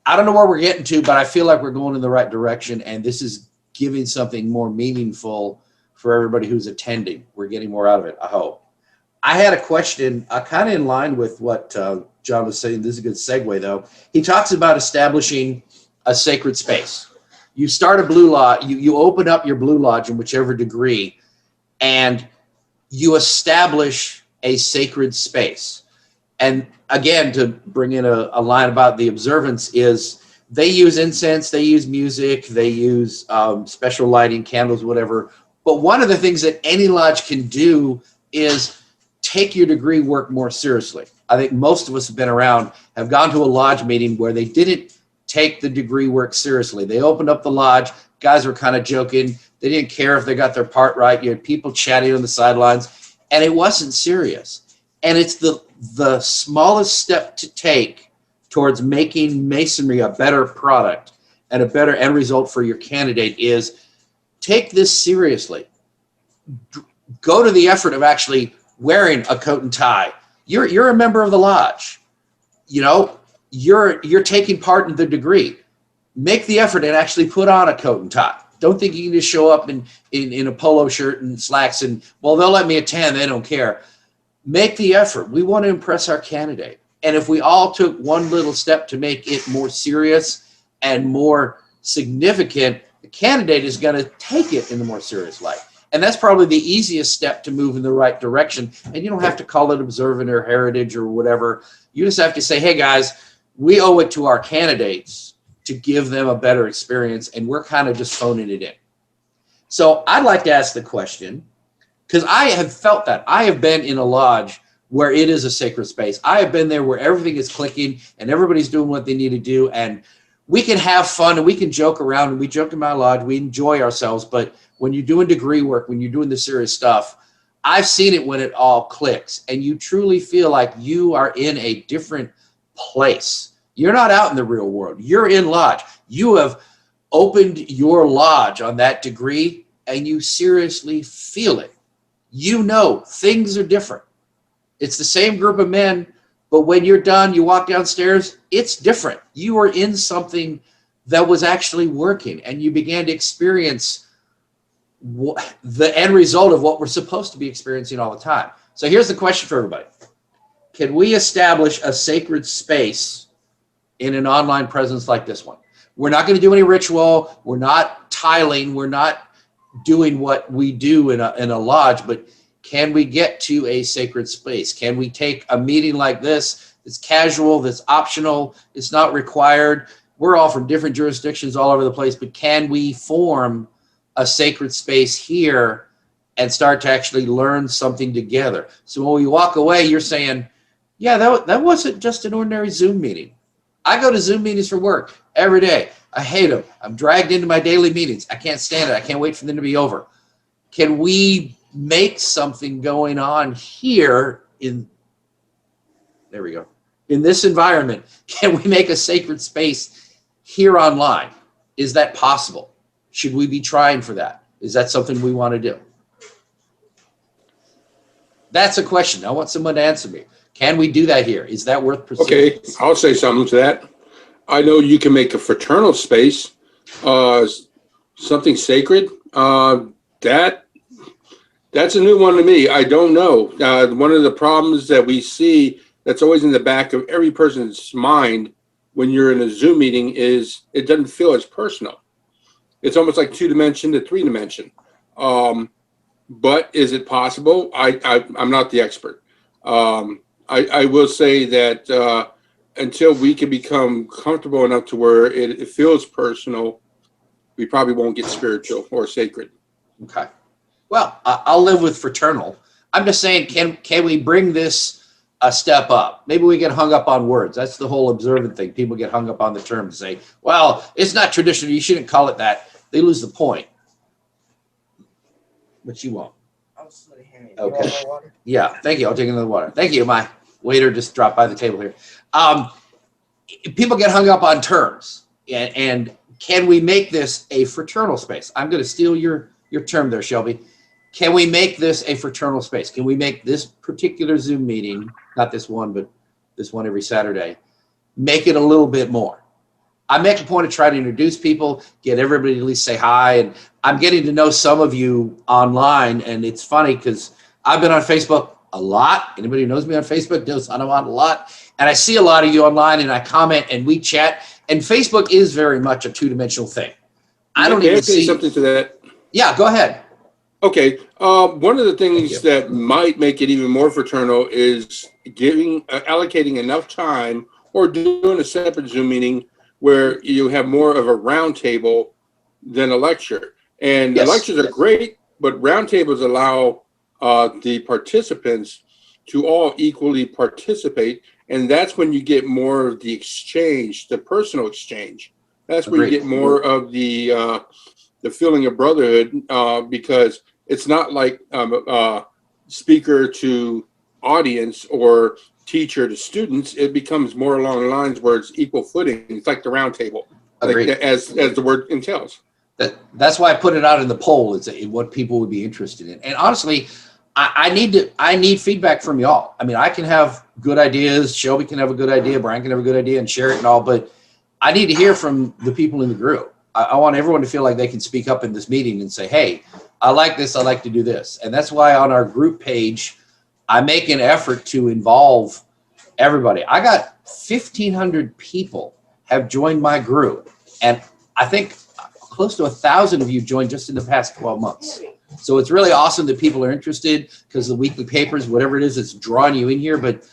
I don't know where we're getting to, but I feel like we're going in the right direction. And this is giving something more meaningful for everybody who's attending. We're getting more out of it, I hope. I had a question kind of in line with what John was saying. This is a good segue, though. He talks about establishing a sacred space. You start a blue lodge, you open up your blue lodge in whichever degree, and you establish a sacred space. And again, to bring in a line about the observance, is they use incense, they use music, they use special lighting, candles, whatever. But one of the things that any lodge can do is take your degree work more seriously. I think most of us have been around, have gone to a lodge meeting where they didn't take the degree work seriously. They opened up the lodge, guys were kind of joking. They didn't care if they got their part right. You had people chatting on the sidelines, and it wasn't serious. And it's the smallest step to take towards making Masonry a better product and a better end result for your candidate is take this seriously. Go to the effort of actually wearing a coat and tie. You're a member of the lodge. You know, you're taking part in the degree. Make the effort and actually put on a coat and tie. Don't think you can just show up in a polo shirt and slacks and, well, they'll let me attend. They don't care. Make the effort. We want to impress our candidate. And if we all took one little step to make it more serious and more significant, the candidate is going to take it in a more serious light. And that's probably the easiest step to move in the right direction. And you don't have to call it observant or heritage or whatever. You just have to say, hey, guys, we owe it to our candidates to give them a better experience. And we're kind of just phoning it in. So I'd like to ask the question, because I have felt that. I have been in a lodge where it is a sacred space. I have been there where everything is clicking and everybody's doing what they need to do. And we can have fun and we can joke around, and we joke in my lodge. We enjoy ourselves. But when you're doing degree work, when you're doing the serious stuff, I've seen it when it all clicks and you truly feel like you are in a different place. You're not out in the real world. You're in lodge. You have opened your lodge on that degree and you seriously feel it. You know things are different. It's the same group of men, but when you're done, you walk downstairs, it's different. You are in something that was actually working and you began to experience the end result of what we're supposed to be experiencing all the time. So here's the question for everybody. Can we establish a sacred space in an online presence like this one? We're not going to do any ritual. We're not tiling. We're not doing what we do in a lodge, but can we get to a sacred space? Can we take a meeting like this that's casual, that's optional, it's not required? We're all from different jurisdictions all over the place, but can we form a sacred space here and start to actually learn something together? So when we walk away, you're saying, yeah, that wasn't just an ordinary Zoom meeting. I go to Zoom meetings for work every day. I hate them. I'm dragged into my daily meetings. I can't stand it. I can't wait for them to be over. Can we make something going on here there we go, in this environment? Can we make a sacred space here online? Is that possible? Should we be trying for that? Is that something we want to do? That's a question. I want someone to answer me. Can we do that here? Is that worth pursuing? Okay, I'll say something to that. I know you can make a fraternal space, something sacred. That's a new one to me. I don't know. One of the problems that we see that's always in the back of every person's mind when you're in a Zoom meeting is it doesn't feel as personal. It's almost like 2-dimension to 3-dimension. But is it possible? I'm not the expert. I will say that until we can become comfortable enough to where it feels personal, we probably won't get spiritual or sacred. Okay. Well, I'll live with fraternal. I'm just saying, can we bring this a step up? Maybe we get hung up on words. That's the whole observant thing. People get hung up on the term and say, well, it's not traditional. You shouldn't call it that. They lose the point. But you won't. Okay. Yeah, thank you. I'll take another water. Thank you. My waiter just dropped by the table here. People get hung up on terms. And can we make this a fraternal space? I'm going to steal your term there, Shelby. Can we make this a fraternal space? Can we make this particular Zoom meeting, not this one, but this one every Saturday, make it a little bit more? I make a point to try to introduce people, get everybody to at least say hi. And I'm getting to know some of you online. And it's funny because I've been on Facebook a lot. Anybody who knows me on Facebook knows I'm on a lot. And I see a lot of you online and I comment and we chat. And Facebook is very much a 2-dimensional thing. I don't even see something to that. Yeah, go ahead. Okay. One of the things that might make it even more fraternal is allocating enough time or doing a separate Zoom meeting where you have more of a round table than a lecture. And the lectures are great, but round tables allow the participants to all equally participate. And that's when you get more of the exchange, the personal exchange. That's where you get more of the feeling of brotherhood, because it's not like speaker to audience or teacher to students. It becomes more along the lines where it's equal footing. It's like the round table, like, as the word entails. That's why I put it out in the poll. It's what people would be interested in. And honestly, I need feedback from y'all. I mean, I can have good ideas. Shelby can have a good idea. Brian can have a good idea and share it and all. But I need to hear from the people in the group. I want everyone to feel like they can speak up in this meeting and say, hey, I like this. I like to do this. And that's why on our group page, I make an effort to involve everybody. I got 1,500 people have joined my group. And I think close to 1,000 of you joined just in the past 12 months. So it's really awesome that people are interested because the weekly papers, whatever it is, it's drawing you in here. But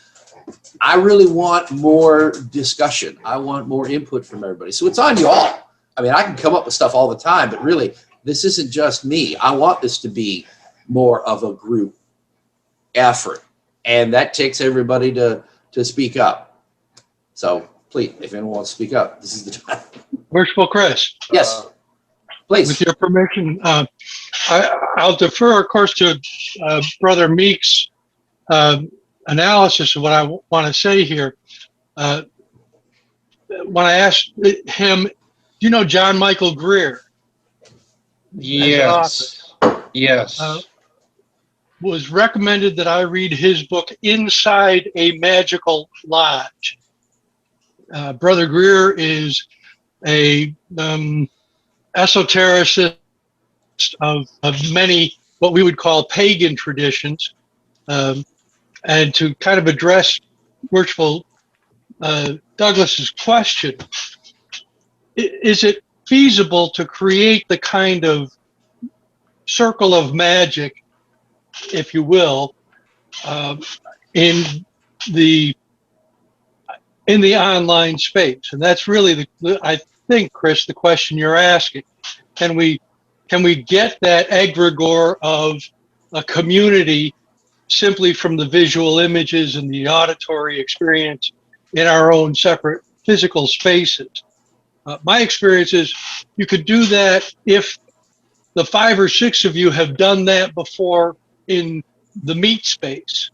I really want more discussion. I want more input from everybody. So it's on you all. I mean, I can come up with stuff all the time, but really, this isn't just me. I want this to be more of a group effort. And that takes everybody to speak up. So please, if anyone wants to speak up, this is the time. Worshipful Chris. Yes. Please. With your permission, I'll defer, of course, to Brother Meek's analysis of what I want to say here. When I asked him, do you know John Michael Greer? Yes. Yes. Was recommended that I read his book, Inside a Magical Lodge. Brother Greer is a esotericist of many what we would call pagan traditions. And to kind of address Worshipful Douglas's question, is it feasible to create the kind of circle of magic, if you will, in the online space? And that's really I think, Chris, the question you're asking. Can we get that egregore of a community simply from the visual images and the auditory experience in our own separate physical spaces? My experience is you could do that if the 5 or 6 of you have done that before in the meat space,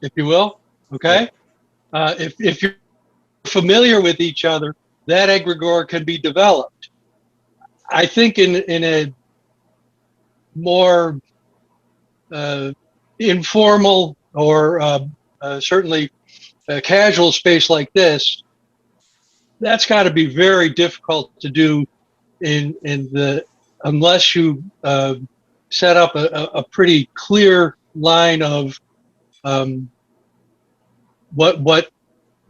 if you will. Okay. If you're familiar with each other, that egregore can be developed. I think in a more informal or certainly a casual space like this, that's got to be very difficult to do unless you set up a pretty clear line of what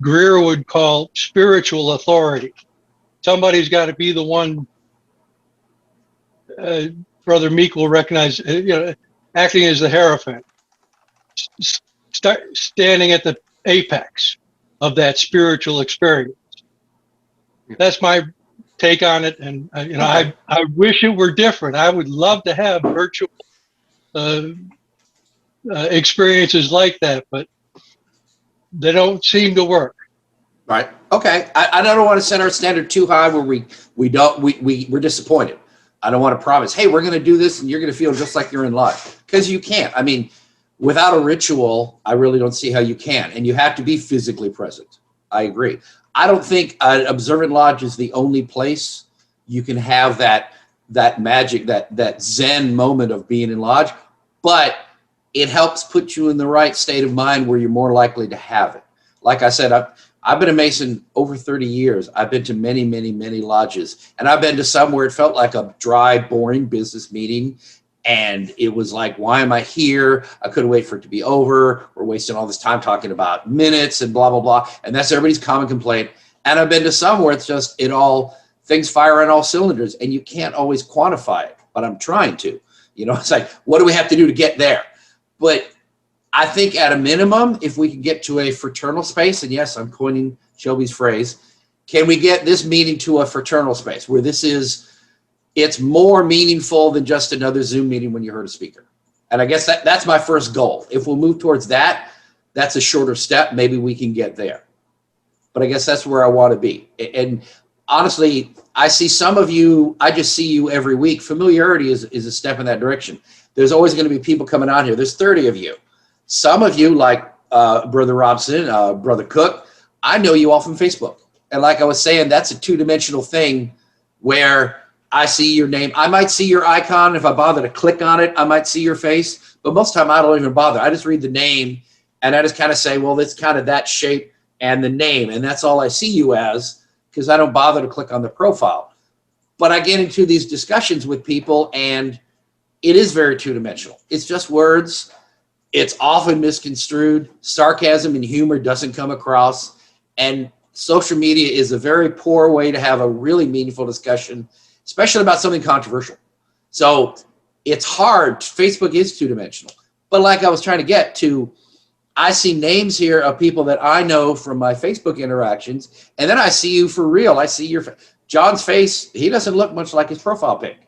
Greer would call spiritual authority. Somebody's got to be the one. Brother Meek will recognize, acting as the Hierophant, standing at the apex of that spiritual experience. That's my take on it, and I wish it were different. I would love to have virtual experiences like that, but they don't seem to work. Right. Okay. I don't want to set our standard too high where we're disappointed. I don't want to promise, hey, we're going to do this and you're going to feel just like you're in lodge, because you can't. I mean, without a ritual, I really don't see how you can. And you have to be physically present. I agree. I don't think an observant lodge is the only place you can have that magic, that Zen moment of being in lodge, but it helps put you in the right state of mind where you're more likely to have it. Like I said, I've been a Mason over 30 years. I've been to many, many, many lodges, and I've been to some where it felt like a dry, boring business meeting. And it was like, why am I here? I couldn't wait for it to be over. We're wasting all this time talking about minutes and blah, blah, blah. And that's everybody's common complaint. And I've been to some where it's just, things fire on all cylinders, and you can't always quantify it, but I'm trying to. It's like, what do we have to do to get there? But I think at a minimum, if we can get to a fraternal space, and yes, I'm coining Shelby's phrase, can we get this meeting to a fraternal space where it's more meaningful than just another Zoom meeting when you heard a speaker? And I guess that's my first goal. If we'll move towards that, that's a shorter step. Maybe we can get there. But I guess that's where I want to be. And honestly, I see some of you, I just see you every week. Familiarity is a step in that direction. There's always going to be people coming on here. There's 30 of you. Some of you, like Brother Robson, Brother Cook, I know you all from Facebook. And like I was saying, that's a two-dimensional thing where I see your name. I might see your icon. If I bother to click on it, I might see your face. But most of the time, I don't even bother. I just read the name, and I just kind of say, well, it's kind of that shape and the name. And that's all I see you as, because I don't bother to click on the profile. But I get into these discussions with people, and it is very two-dimensional. It's just words. It's often misconstrued. Sarcasm and humor doesn't come across. And social media is a very poor way to have a really meaningful discussion, especially about something controversial. So it's hard. Facebook is two-dimensional. But like I was trying to get to, I see names here of people that I know from my Facebook interactions, and then I see you for real. I see John's face. He doesn't look much like his profile pic.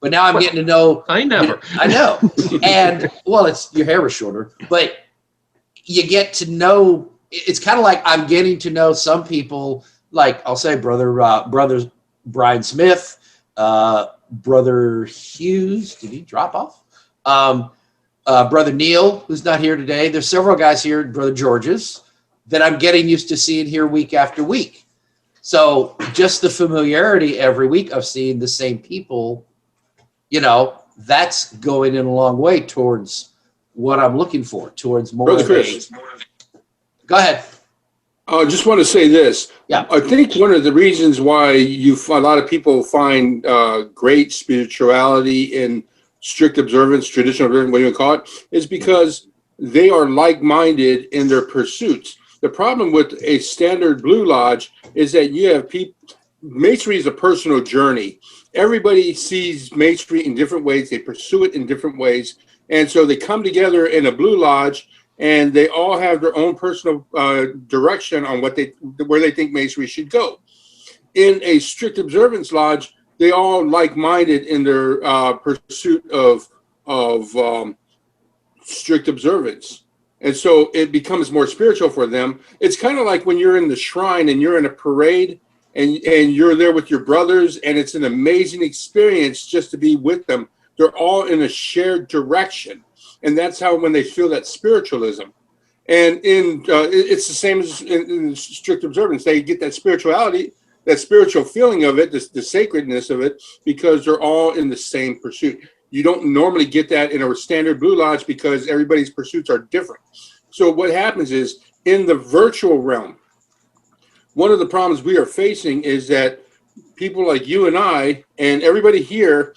But now I'm getting to know. I never. I know. And, well, your hair was shorter. But you get to know, it's kind of like I'm getting to know some people, like I'll say Brother Brian Smith, Brother Hughes, did he drop off? Brother Neil, who's not here today. There's several guys here, Brother George's, that I'm getting used to seeing here week after week. So just the familiarity every week of seeing the same people, that's going in a long way towards what I'm looking for, towards more. Brother Chris. Go ahead. I just want to say this. Yeah. I think one of the reasons why a lot of people find great spirituality in strict observance, traditional observance, what you call it, is because they are like-minded in their pursuits. The problem with a standard Blue Lodge is that you have people. Masonry is a personal journey. Everybody sees Masonry in different ways. They pursue it in different ways, and so they come together in a Blue Lodge. And they all have their own personal direction on where they think Masonry should go. In a strict observance lodge, they all like-minded in their pursuit of strict observance, and so it becomes more spiritual for them. It's kind of like when you're in the shrine and you're in a parade, and you're there with your brothers, and it's an amazing experience just to be with them. They're all in a shared direction. And that's how, when they feel that spiritualism, and it's the same as in strict observance, they get that spirituality, that spiritual feeling of it, the sacredness of it, because they're all in the same pursuit. You don't normally get that in a standard Blue Lodge because everybody's pursuits are different. So what happens is, in the virtual realm, one of the problems we are facing is that people like you and I and everybody here,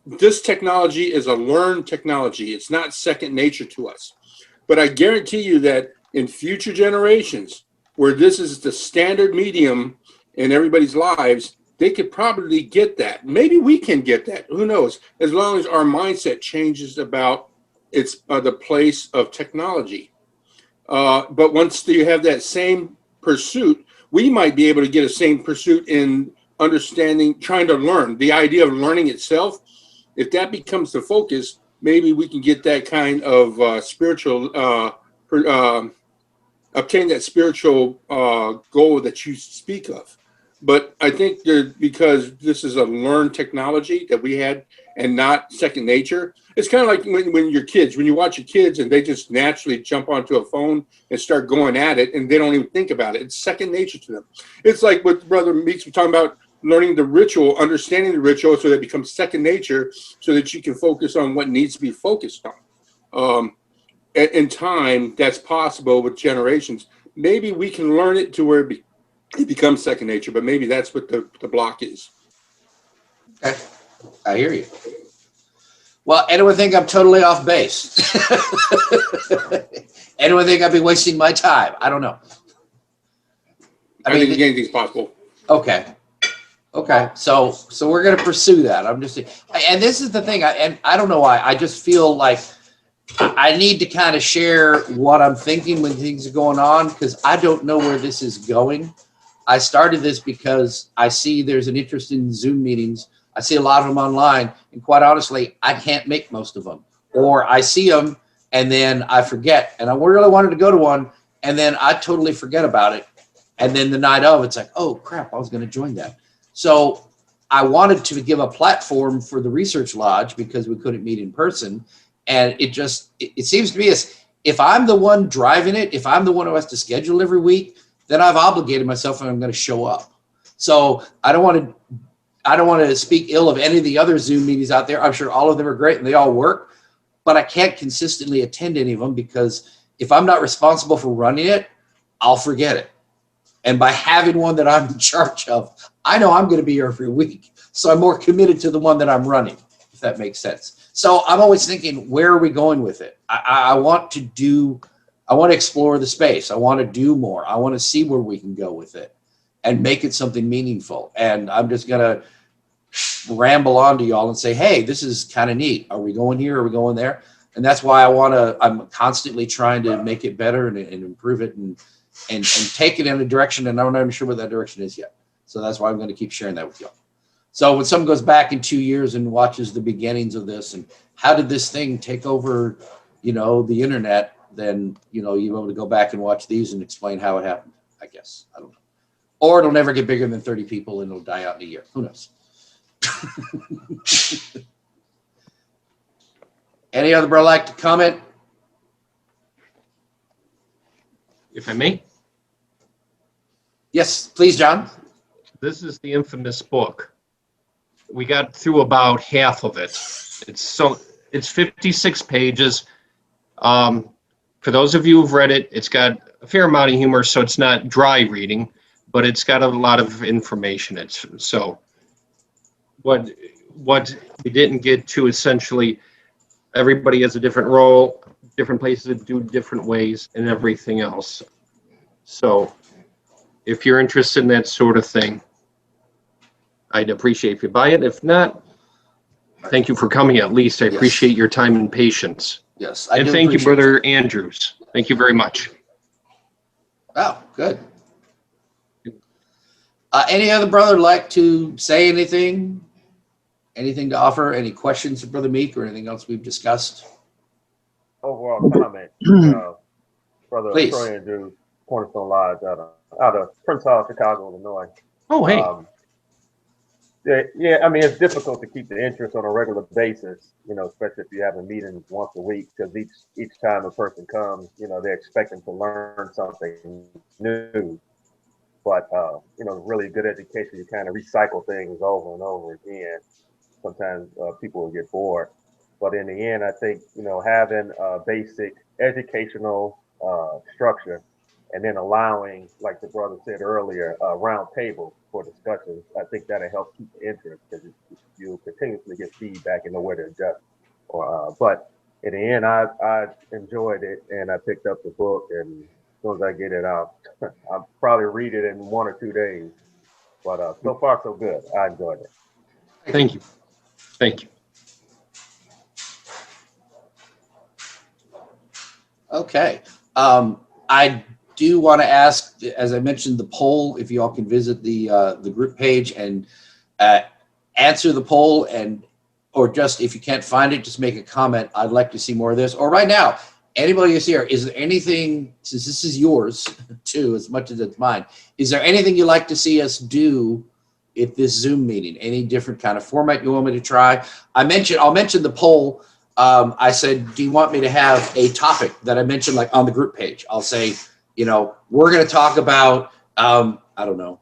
this technology is a learned technology. It's not second nature to us. But I guarantee you that in future generations, where this is the standard medium in everybody's lives, they could probably get that. Maybe we can get that. Who knows? As long as our mindset changes about the place of technology. But once you have that same pursuit, we might be able to get a same pursuit in understanding, trying to learn. The idea of learning itself, if that becomes the focus, maybe we can get that kind of spiritual, obtain that spiritual goal that you speak of. But I think that because this is a learned technology that we had and not second nature, it's kind of like when you're kids, when you watch your kids and they just naturally jump onto a phone and start going at it and they don't even think about it. It's second nature to them. It's like what Brother Meeks was talking about, learning the ritual, understanding the ritual so that it becomes second nature so that you can focus on what needs to be focused on. In time, that's possible with generations. Maybe we can learn it to where it becomes second nature, but maybe that's what the block is. Okay, I hear you. Well, anyone think I'm totally off base? Anyone think I'd be wasting my time? I don't know. I think anything's possible. Okay. So we're going to pursue that. I'm just, and this is the thing. I don't know why. I just feel like I need to kind of share what I'm thinking when things are going on, because I don't know where this is going. I started this because I see there's an interest in Zoom meetings. I see a lot of them online, and quite honestly, I can't make most of them. Or I see them and then I forget, and I really wanted to go to one, and then I totally forget about it. And then the night of, it's like, oh crap, I was going to join that. So I wanted to give a platform for the Research Lodge because we couldn't meet in person. And it seems to me as if I'm the one driving it, if I'm the one who has to schedule every week, then I've obligated myself and I'm going to show up. So I don't want to speak ill of any of the other Zoom meetings out there. I'm sure all of them are great and they all work, but I can't consistently attend any of them because if I'm not responsible for running it, I'll forget it. And by having one that I'm in charge of, I know I'm going to be here every week. So I'm more committed to the one that I'm running, if that makes sense. So I'm always thinking, where are we going with it? I want to explore the space. I want to do more. I want to see where we can go with it and make it something meaningful. And I'm just going to ramble on to y'all and say, hey, this is kind of neat. Are we going here? Are we going there? And that's why I'm constantly trying to make it better and improve it and take it in a direction. And I'm not even sure what that direction is yet. So that's why I'm going to keep sharing that with y'all. So when someone goes back in 2 years and watches the beginnings of this and how did this thing take over, the internet, then, you're able to go back and watch these and explain how it happened, I guess. I don't know. Or it'll never get bigger than 30 people and it'll die out in a year. Who knows? Any other brother like to comment? If I may, Yes, please, John. this is the infamous book. We got through about half of it. It's 56 pages. For those of you who've read it, it's got a fair amount of humor, so it's not dry reading, but it's got a lot of information. So what we didn't get to, essentially, everybody has a different role, different places to do different ways, and everything else. So if you're interested in that sort of thing, I'd appreciate if you buy it. If not, thank you for coming at least. I appreciate your time and patience. Yes. And thank you, Brother Andrews. Thank you very much. Oh, good. Any other brother like to say anything? Anything to offer? Any questions for Brother Meek or anything else we've discussed? Overall comment, Brother Please. Troy Andrews, Cornerstone Lodge out of Prince Hall, Chicago, Illinois. Oh, hey. Yeah, I mean, it's difficult to keep the interest on a regular basis, especially if you're having meetings once a week, because each time a person comes, they're expecting to learn something new. But, really good education, you kind of recycle things over and over again. Sometimes people will get bored. But in the end, I think, having a basic educational structure and then allowing, like the brother said earlier, a round table for discussions, I think that'll help keep the interest because you continuously get feedback and know where to adjust. But in the end, I enjoyed it and I picked up the book, and as soon as I get it out, I'll probably read it in 1 or 2 days. But so far, so good. I enjoyed it. Thank you. Thank you. Okay. I do want to ask, as I mentioned, the poll, if you all can visit the group page and answer the poll, or just if you can't find it, just make a comment. I'd like to see more of this. Or right now, anybody who's here, is there anything, since this is yours too, as much as it's mine, is there anything you'd like to see us do at this Zoom meeting? Any different kind of format you want me to try? I'll mention the poll. I said, do you want me to have a topic that I mentioned like on the group page? I'll say, we're going to talk about, I don't know,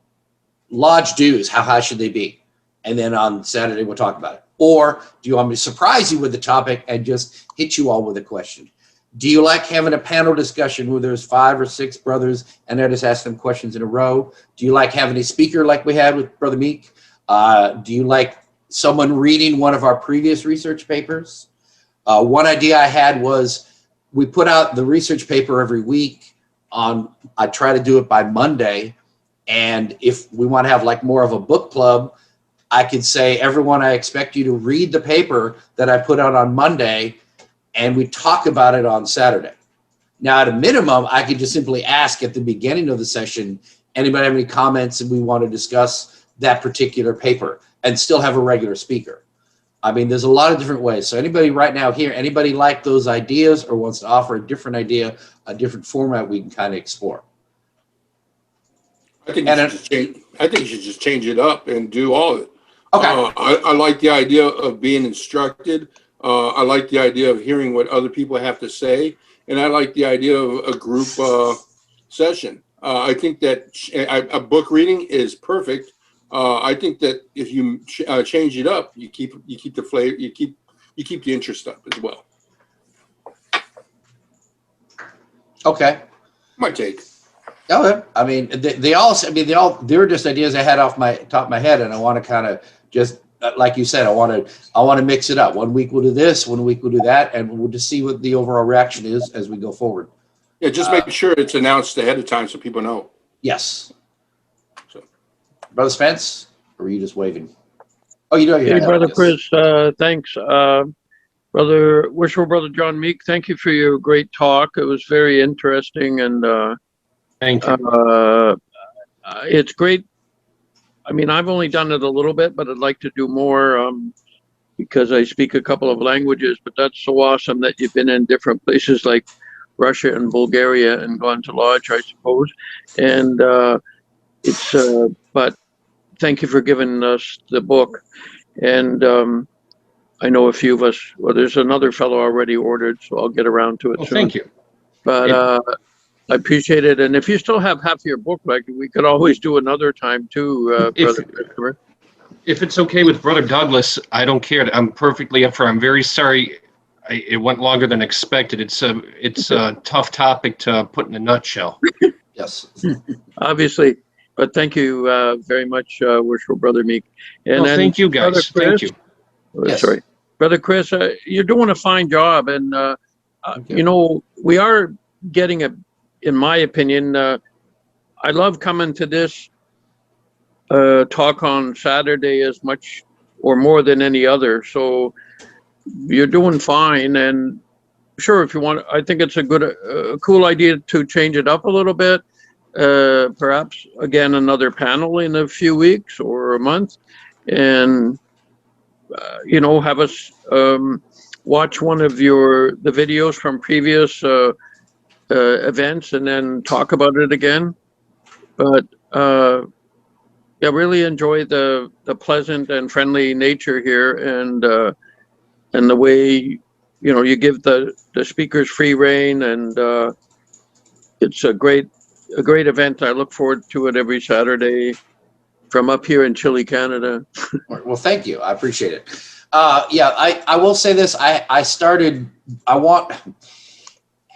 lodge dues. How high should they be? And then on Saturday, we'll talk about it. Or do you want me to surprise you with the topic and just hit you all with a question? Do you like having a panel discussion where there's 5 or 6 brothers and I just ask them questions in a row? Do you like having a speaker like we had with Brother Meek? Do you like someone reading one of our previous research papers? One idea I had was we put out the research paper every week I try to do it by Monday. And if we want to have like more of a book club, I could say, everyone, I expect you to read the paper that I put out on Monday, and we talk about it on Saturday. Now, at a minimum, I could just simply ask at the beginning of the session, anybody have any comments and we want to discuss that particular paper and still have a regular speaker. I mean, there's a lot of different ways. So anybody right now here, anybody like those ideas or wants to offer a different idea, a different format we can kind of explore? I think you should just change it up and do all of it. Okay. I like the idea of being instructed. I like the idea of hearing what other people have to say. And I like the idea of a group session. I think that a book reading is perfect. I think that if you change it up, you keep the flavor, you keep the interest up as well. Okay. My take. Oh, I mean, they were just ideas I had off my top of my head, and I want to kind of just, like you said, I want to mix it up. 1 week we'll do this, 1 week we'll do that, and we'll just see what the overall reaction is as we go forward. Yeah, just make sure it's announced ahead of time so people know. Yes. So, Brother Spence, or were you just waving? Oh, you do. Hey, Brother Chris, thanks. Worshipful Brother John Meek, thank you for your great talk. It was very interesting, and thank you. It's great. I mean, I've only done it a little bit, but I'd like to do more because I speak a couple of languages. But that's so awesome that you've been in different places like Russia and Bulgaria and gone to lodge, I suppose. And it's, but thank you for giving us the book. And I know a few of us, well, there's another fellow already ordered, so I'll get around to it soon. Thank you. But I appreciate it. And if you still have half of your book, like, we could always do another time too, Brother Christopher. If it's okay with Brother Douglas, I don't care. I'm perfectly up for it. I'm very sorry it went longer than expected. It's a tough topic to put in a nutshell. Yes. Obviously. But thank you very much, worshipful Brother Meek. And then thank you, guys. Brother Chris, Thank you. Yes. Sorry. Brother Chris, you're doing a fine job. And, you know, we are getting in my opinion, I love coming to this talk on Saturday as much or more than any other. So you're doing fine. And sure, if you want, I think it's a cool idea to change it up a little bit. Perhaps again, another panel in a few weeks or a month, and you know, have us watch one of the videos from previous events and then talk about it again. But yeah, really enjoy the pleasant and friendly nature here, and the way, you know, you give the speakers free reign, and it's a great event. I look forward to it every Saturday from up here in chilly Canada. Well, thank you. I appreciate it. Yeah, I will say this.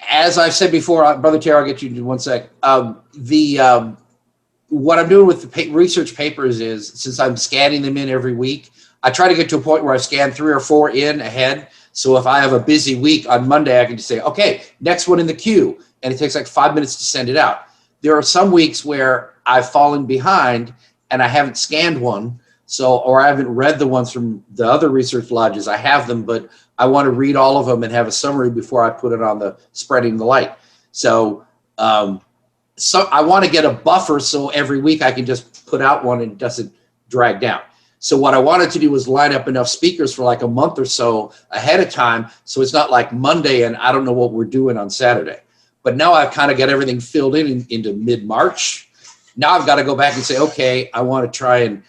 As I've said before, Brother Terry, I'll get you in 1 sec. What I'm doing with the research papers is, since I'm scanning them in every week, I try to get to a point where I scan 3 or 4 in ahead. So if I have a busy week on Monday, I can just say, okay, next one in the queue. And it takes like 5 minutes to send it out. There are some weeks where I've fallen behind and I haven't scanned one. Or I haven't read the ones from the other research lodges. I have them, but I want to read all of them and have a summary before I put it on the Spreading the Light. So I want to get a buffer so every week I can just put out one and it doesn't drag down. So what I wanted to do was line up enough speakers for like a month or so ahead of time, so it's not like Monday and I don't know what we're doing on Saturday. But now I've kind of got everything filled into mid-March. Now I've got to go back and say, okay, I want to try and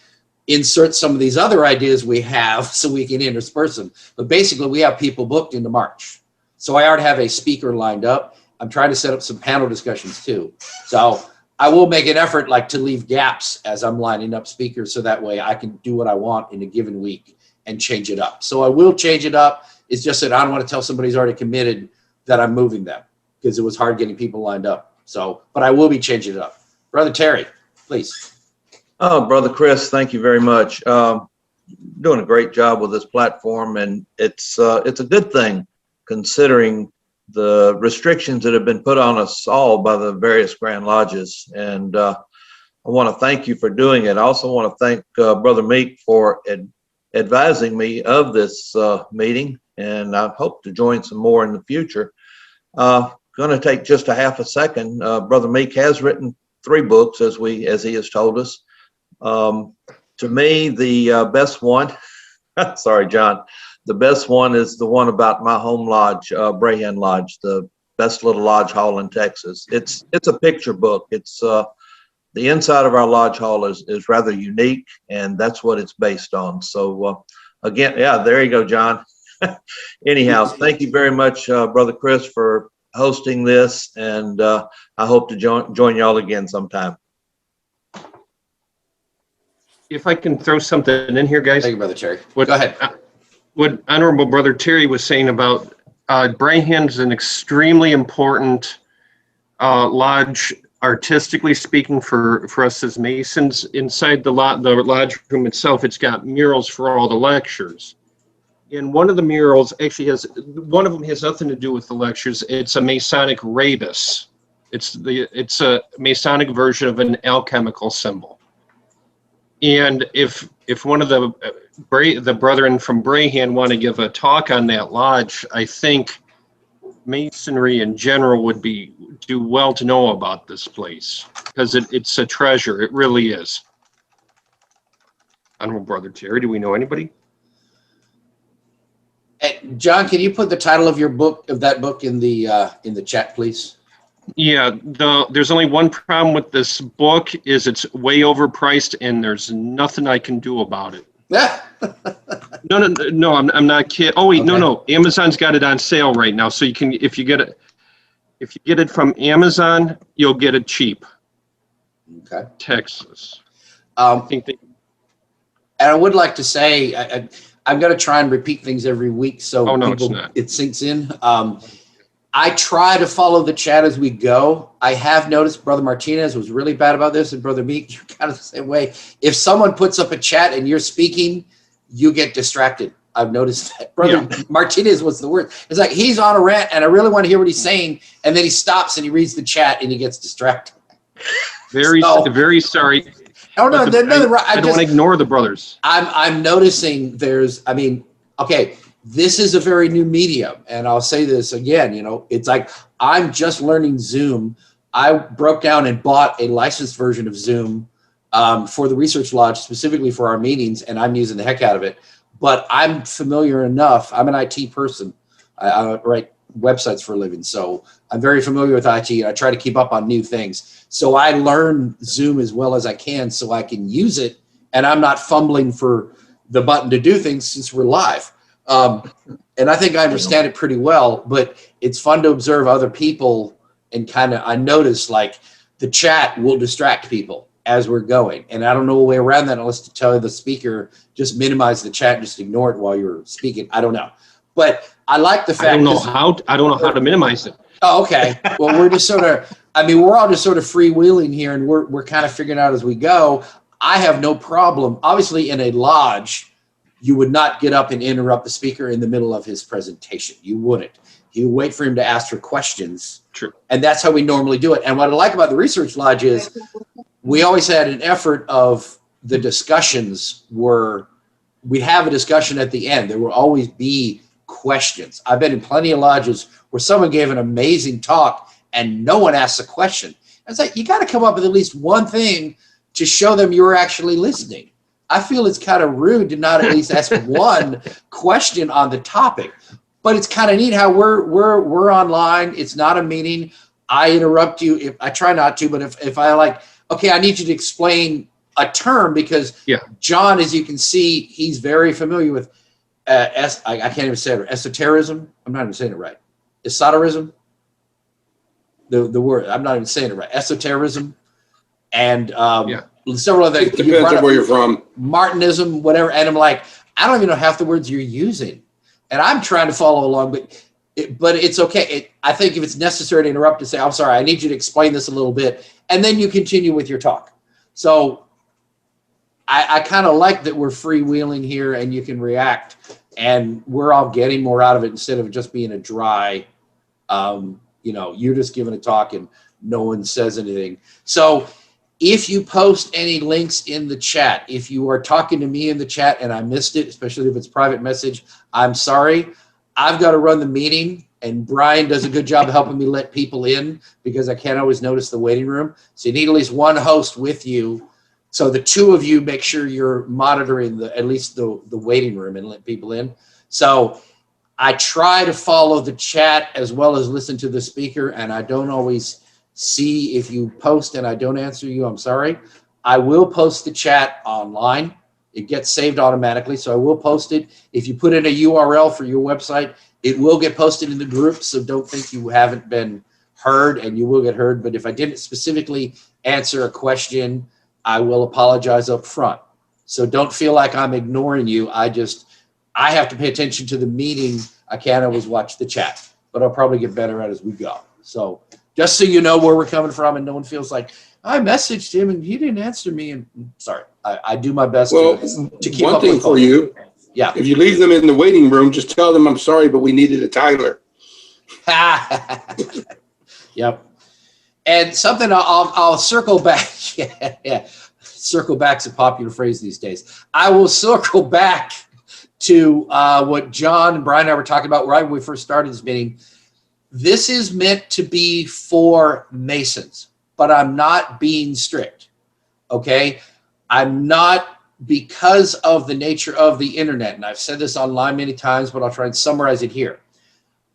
insert some of these other ideas we have so we can intersperse them. But basically, we have people booked into March. So I already have a speaker lined up. I'm trying to set up some panel discussions too. So I will make an effort like to leave gaps as I'm lining up speakers, so that way I can do what I want in a given week and change it up. So I will change it up. It's just that I don't want to tell somebody who's already committed that I'm moving them, because it was hard getting people lined up. So, but I will be changing it up. Brother Terry, please. Oh, Brother Chris, thank you very much. Doing a great job with this platform, and it's a good thing considering the restrictions that have been put on us all by the various Grand Lodges. And I want to thank you for doing it. I also want to thank Brother Meek for advising me of this meeting, and I hope to join some more in the future. Going to take just a half a second. Brother Meek has written 3 books, as he has told us. To me, the best one, sorry, John, the best one is the one about my home lodge, Brahan Lodge, the best little lodge hall in Texas. It's a picture book. It's the inside of our lodge hall is rather unique, and that's what it's based on. So again, yeah, there you go, John. Anyhow, thank you very much, Brother Chris, for hosting this, and I hope to join y'all again sometime. If I can throw something in here, guys. Thank you, Brother Terry. Go ahead. What Honorable Brother Terry was saying about Brahan's an extremely important lodge, artistically speaking, for us as Masons. Inside the lodge room itself, it's got murals for all the lectures. And one of the murals actually one of them has nothing to do with the lectures. It's a Masonic rebus. It's a Masonic version of an alchemical symbol. And if one of the brethren from Brahan want to give a talk on that lodge, I think Masonry in general would do well to know about this place, because it's a treasure. It really is. Honorable Brother Terry, do we know anybody? Hey, John, can you put the title of that book in the chat, please? Yeah, there's only one problem with this book is it's way overpriced and there's nothing I can do about it. Yeah. No, I'm not kidding. Oh wait, Okay. no. Amazon's got it on sale right now, so you can if you get it from Amazon, you'll get it cheap. Okay. Texas. I think they. And I would like to say, I'm going to try and repeat things every week so Oh, no, it's people, not. it sinks in. I try to follow the chat as we go. I have noticed Brother Martinez was really bad about this, and Brother Meek, you're kind of the same way. If someone puts up a chat and you're speaking, you get distracted. I've noticed that. Brother Martinez was the word. It's like he's on a rant, and I really want to hear what he's saying, and then he stops and he reads the chat and he gets distracted. Very sorry. Oh no, I don't want to ignore the brothers. I'm noticing okay, this is a very new medium, and I'll say this again, it's like I'm just learning Zoom. I broke down and bought a licensed version of Zoom for the Research Lodge, specifically for our meetings, and I'm using the heck out of it. But I'm familiar enough. I'm an IT person. I write websites for a living, so I'm very familiar with IT, and I try to keep up on new things. So I learn Zoom as well as I can so I can use it, and I'm not fumbling for the button to do things since we're live. And I think I understand it pretty well, but it's fun to observe other people and I notice like the chat will distract people as we're going. And I don't know a way around that unless to tell the speaker, just minimize the chat, just ignore it while you're speaking. I don't know. But I like the fact I don't know how to minimize it. Oh, okay. Well, we're just we're all just sort of freewheeling here, and we're kind of figuring out as we go. I have no problem. Obviously, in a lodge, you would not get up and interrupt the speaker in the middle of his presentation. You wouldn't. You would wait for him to ask for questions. True. And that's how we normally do it. And what I like about the Research Lodge is we always had an effort of the discussions we'd have a discussion at the end. There will always be questions. I've been in plenty of lodges where someone gave an amazing talk and no one asked a question. It's like, you got to come up with at least one thing to show them you're actually listening. I feel it's kind of rude to not at least ask one question on the topic, but it's kind of neat how we're online. It's not a meeting. I interrupt you if I try not to, but if I okay, I need you to explain a term because John, as you can see, he's very familiar with I can't even say it. Esotericism. I'm not even saying it right. Esotericism. The word. I'm not even saying it right. Esotericism. And several other. It depends on where you're from. Martinism, whatever. And I'm like, I don't even know half the words you're using, and I'm trying to follow along, but it's okay. I think if it's necessary to interrupt to say, I'm sorry, I need you to explain this a little bit, and then you continue with your talk. So I kind of like that we're freewheeling here, and you can react, and we're all getting more out of it instead of just being a dry, you're just giving a talk and no one says anything. So if you post any links in the chat, if you are talking to me in the chat and I missed it, especially if it's private message, I'm sorry. I've got to run the meeting, and Brian does a good job of helping me let people in because I can't always notice the waiting room. So you need at least one host with you. So the two of you make sure you're monitoring at least the waiting room and let people in. So I try to follow the chat as well as listen to the speaker, and I don't always see if you post and I don't answer you. I'm sorry. I will post the chat online. It gets saved automatically, so I will post it. If you put in a URL for your website, it will get posted in the group, so don't think you haven't been heard, and you will get heard. But if I didn't specifically answer a question, I will apologize up front. So don't feel like I'm ignoring you. I have to pay attention to the meeting. I can't always watch the chat, but I'll probably get better at it as we go. So just so you know where we're coming from and no one feels like I messaged him and he didn't answer me. And sorry, I do my best to keep one up thing with for you. Yeah. If you leave them in the waiting room, just tell them, I'm sorry, but we needed a Tyler. Yep. And something I'll circle back. Yeah. Circle back's a popular phrase these days. I will circle back to what John and Brian and I were talking about right when we first started this meeting. This is meant to be for Masons, but I'm not being strict. Okay? I'm not, because of the nature of the internet, and I've said this online many times, but I'll try and summarize it here.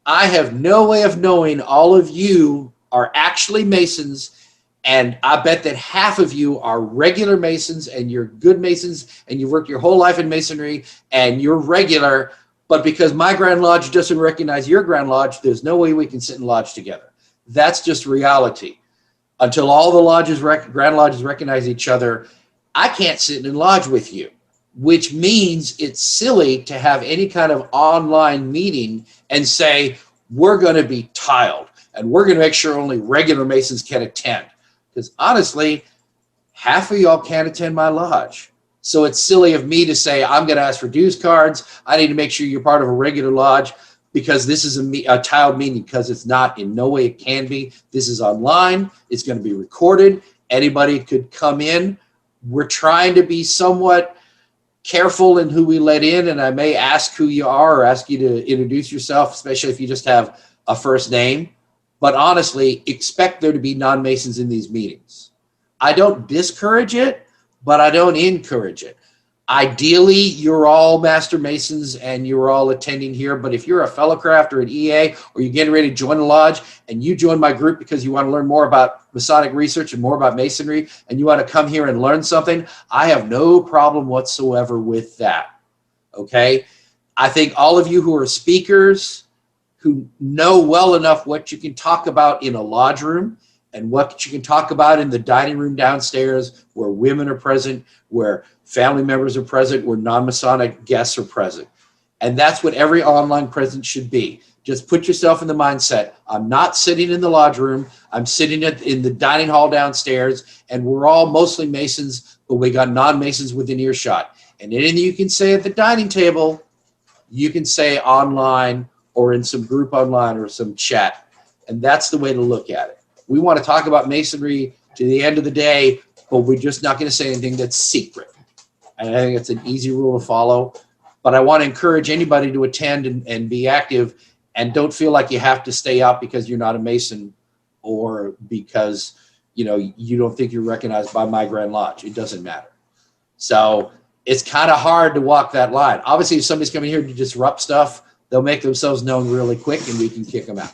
I have no way of knowing all of you are actually Masons. And I bet that half of you are regular Masons and you're good Masons and you've worked your whole life in Masonry and you're regular. But because my Grand Lodge doesn't recognize your Grand Lodge, there's no way we can sit in lodge together. That's just reality. Until all the lodges, Grand Lodges recognize each other, I can't sit in lodge with you, which means it's silly to have any kind of online meeting and say, we're going to be tiled and we're going to make sure only regular Masons can attend. Because honestly, half of y'all can't attend my lodge. So it's silly of me to say, I'm going to ask for dues cards. I need to make sure you're part of a regular lodge because this is a tiled meeting, because it's not. In no way it can be. This is online. It's going to be recorded. Anybody could come in. We're trying to be somewhat careful in who we let in, and I may ask who you are or ask you to introduce yourself, especially if you just have a first name. But honestly, expect there to be non-Masons in these meetings. I don't discourage it, but I don't encourage it. Ideally, you're all Master Masons and you're all attending here. But if you're a fellow craft or an EA, or you're getting ready to join a lodge and you join my group because you want to learn more about Masonic research and more about Masonry, and you want to come here and learn something, I have no problem whatsoever with that. Okay? I think all of you who are speakers, who know well enough what you can talk about in a lodge room and what you can talk about in the dining room downstairs where women are present, where family members are present, where non-Masonic guests are present. And that's what every online presence should be. Just put yourself in the mindset, I'm not sitting in the lodge room, I'm sitting in the dining hall downstairs, and we're all mostly Masons, but we got non-Masons within earshot. And anything you can say at the dining table, you can say online or in some group online or some chat. And that's the way to look at it. We want to talk about Masonry to the end of the day, but we're just not going to say anything that's secret. And I think it's an easy rule to follow. But I want to encourage anybody to attend and be active, and don't feel like you have to stay out because you're not a Mason or because you don't think you're recognized by my Grand Lodge. It doesn't matter. So it's kind of hard to walk that line. Obviously, if somebody's coming here to disrupt stuff, they'll make themselves known really quick and we can kick them out.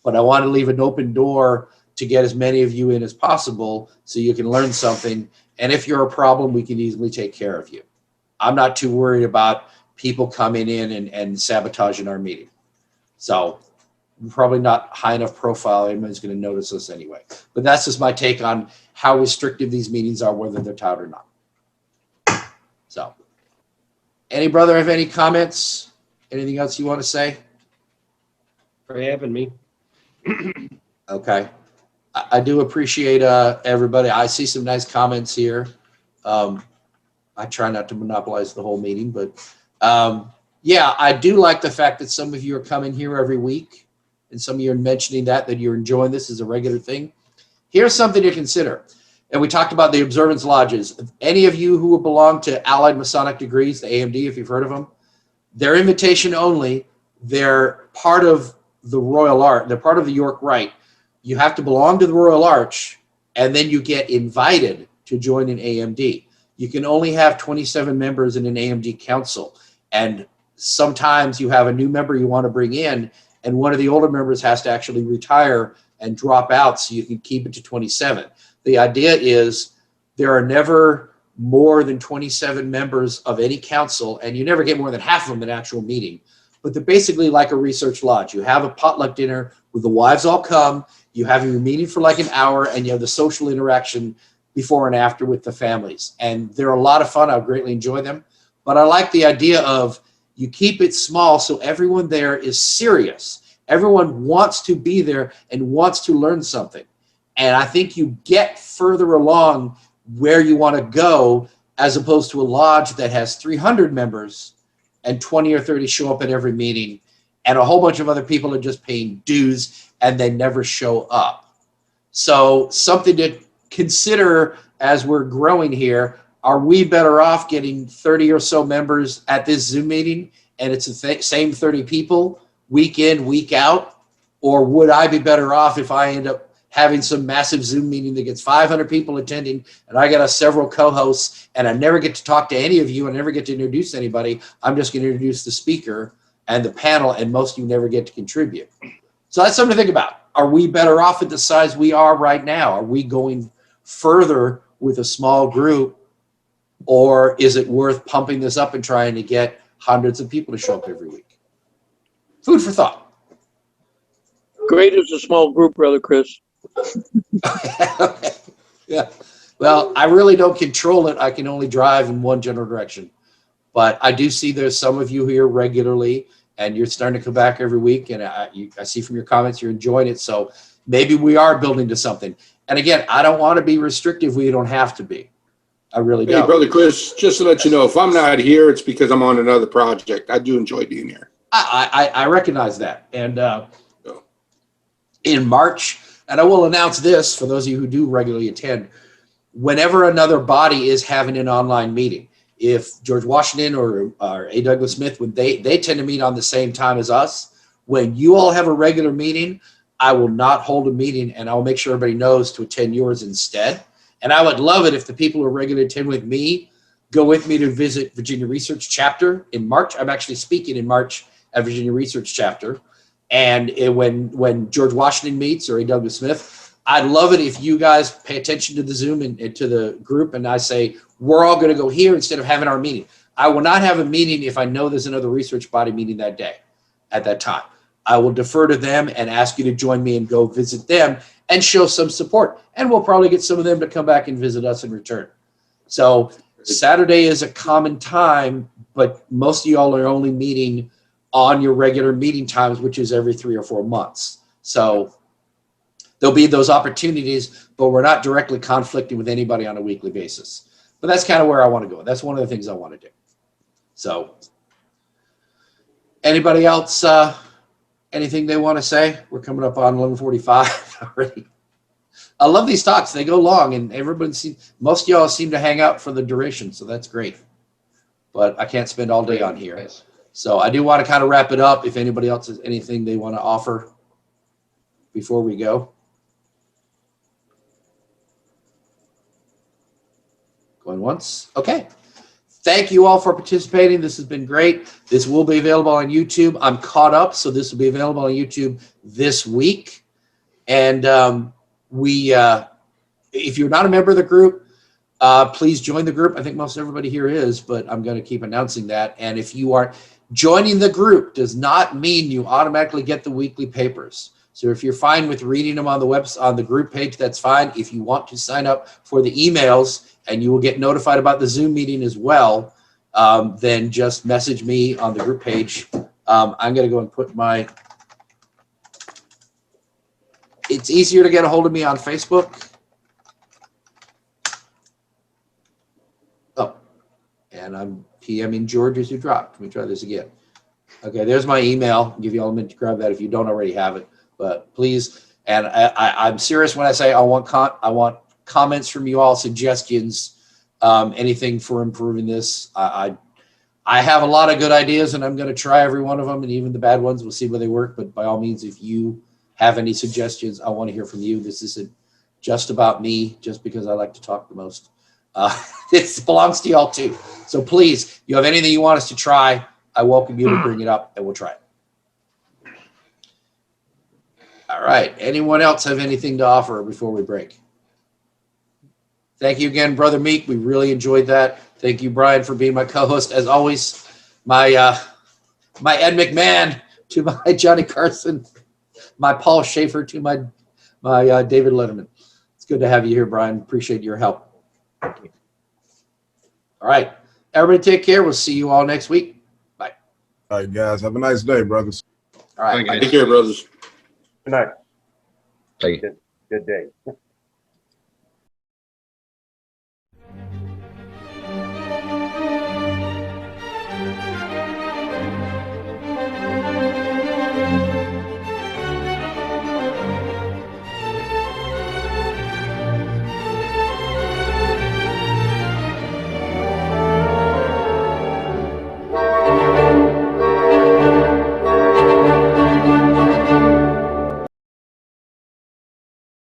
But I want to leave an open door to get as many of you in as possible so you can learn something. And if you're a problem, we can easily take care of you. I'm not too worried about people coming in and sabotaging our meeting. So we're probably not high enough profile. Anybody's going to notice us anyway. But that's just my take on how restrictive these meetings are, whether they're tiled or not. So any brother have any comments? Anything else you want to say? For having me. Okay. I do appreciate everybody. I see some nice comments here. I try not to monopolize the whole meeting, but yeah, I do like the fact that some of you are coming here every week, and some of you are mentioning that you're enjoying this as a regular thing. Here's something to consider. And we talked about the observance lodges. Any of you who belong to Allied Masonic Degrees, the AMD, if you've heard of them, they're invitation only. They're part of the Royal Arch. They're part of the York Rite. You have to belong to the Royal Arch, and then you get invited to join an AMD. You can only have 27 members in an AMD council. And sometimes you have a new member you want to bring in, and one of the older members has to actually retire and drop out so you can keep it to 27. The idea is there are never more than 27 members of any council, and you never get more than half of them in an actual meeting. But they're basically like a research lodge. You have a potluck dinner where the wives all come, you have your meeting for like an hour, and you have the social interaction before and after with the families. And they're a lot of fun. I greatly enjoy them. But I like the idea of you keep it small so everyone there is serious. Everyone wants to be there and wants to learn something. And I think you get further along where you want to go, as opposed to a lodge that has 300 members and 20 or 30 show up at every meeting, and a whole bunch of other people are just paying dues and they never show up. So something to consider as we're growing here. Are we better off getting 30 or so members at this Zoom meeting and it's the same 30 people week in, week out? Or would I be better off if I end up having some massive Zoom meeting that gets 500 people attending and I got several co-hosts and I never get to talk to any of you and never get to introduce anybody? I'm just going to introduce the speaker and the panel, and most of you never get to contribute. So that's something to think about. are we better off at the size we are right now? Are we going further with a small group, or is it worth pumping this up and trying to get hundreds of people to show up every week? Food for thought. Great as a small group, Brother Chris. Yeah. Well, I really don't control it. I can only drive in one general direction. But I do see there's some of you here regularly, and you're starting to come back every week. And I see from your comments you're enjoying it. So maybe we are building to something. And again, I don't want to be restrictive. We don't have to be. I really don't. Hey, Brother Chris, just to let you know, if I'm not here, it's because I'm on another project. I do enjoy being here. I recognize that. And in March, and I will announce this for those of you who do regularly attend, whenever another body is having an online meeting, if George Washington or A. Douglas Smith, when they tend to meet on the same time as us, when you all have a regular meeting, I will not hold a meeting, and I'll make sure everybody knows to attend yours instead. And I would love it if the people who are regularly attend with me go with me to visit Virginia Research Chapter in March. I'm actually speaking in March at Virginia Research Chapter. And when George Washington meets or A. Douglas Smith, I'd love it if you guys pay attention to the Zoom and to the group, and I say, we're all going to go here instead of having our meeting. I will not have a meeting if I know there's another research body meeting that day at that time. I will defer to them and ask you to join me and go visit them and show some support. And we'll probably get some of them to come back and visit us in return. So Saturday is a common time, but most of y'all are only meeting on your regular meeting times, which is every 3 or 4 months. So there'll be those opportunities, but we're not directly conflicting with anybody on a weekly basis. But that's kind of where I want to go. That's one of the things I want to do. So anybody else, anything they want to say? We're coming up on 11:45 already. I love these talks. They go long, and most of y'all seem to hang out for the duration, so that's great. But I can't spend all day on here. So I do want to kind of wrap it up. If anybody else has anything they want to offer before we go. Going once. Okay. Thank you all for participating. This has been great. This will be available on YouTube. I'm caught up, so this will be available on YouTube this week. And if you're not a member of the group, please join the group. I think most everybody here is, but I'm going to keep announcing that. And if you are joining the group, does not mean you automatically get the weekly papers. So if you're fine with reading them on the website, on the group page, that's fine. If you want to sign up for the emails and you will get notified about the Zoom meeting as well, then just message me on the group page. I'm going to go and put it's easier to get a hold of me on Facebook. Oh, and I'm PMing George as you drop. Let me try this again. Okay, there's my email. I'll give you all a minute to grab that if you don't already have it. But please, and I'm serious when I say I want comments from you all, suggestions, anything for improving this. I have a lot of good ideas, and I'm going to try every one of them, and even the bad ones. We'll see where they work. But by all means, if you have any suggestions, I want to hear from you. This isn't just about me, just because I like to talk the most. This belongs to y'all too. So please, you have anything you want us to try, I welcome you to bring it up, and we'll try it. All right. Anyone else have anything to offer before we break? Thank you again, Brother Meek. We really enjoyed that. Thank you, Brian, for being my co-host. As always, my Ed McMahon to my Johnny Carson, my Paul Schaefer to my David Letterman. It's good to have you here, Brian. Appreciate your help. All right. Everybody take care. We'll see you all next week. Bye. All right, guys. Have a nice day, brothers. All right. Take care, brothers. Good night. Thank you. Good day.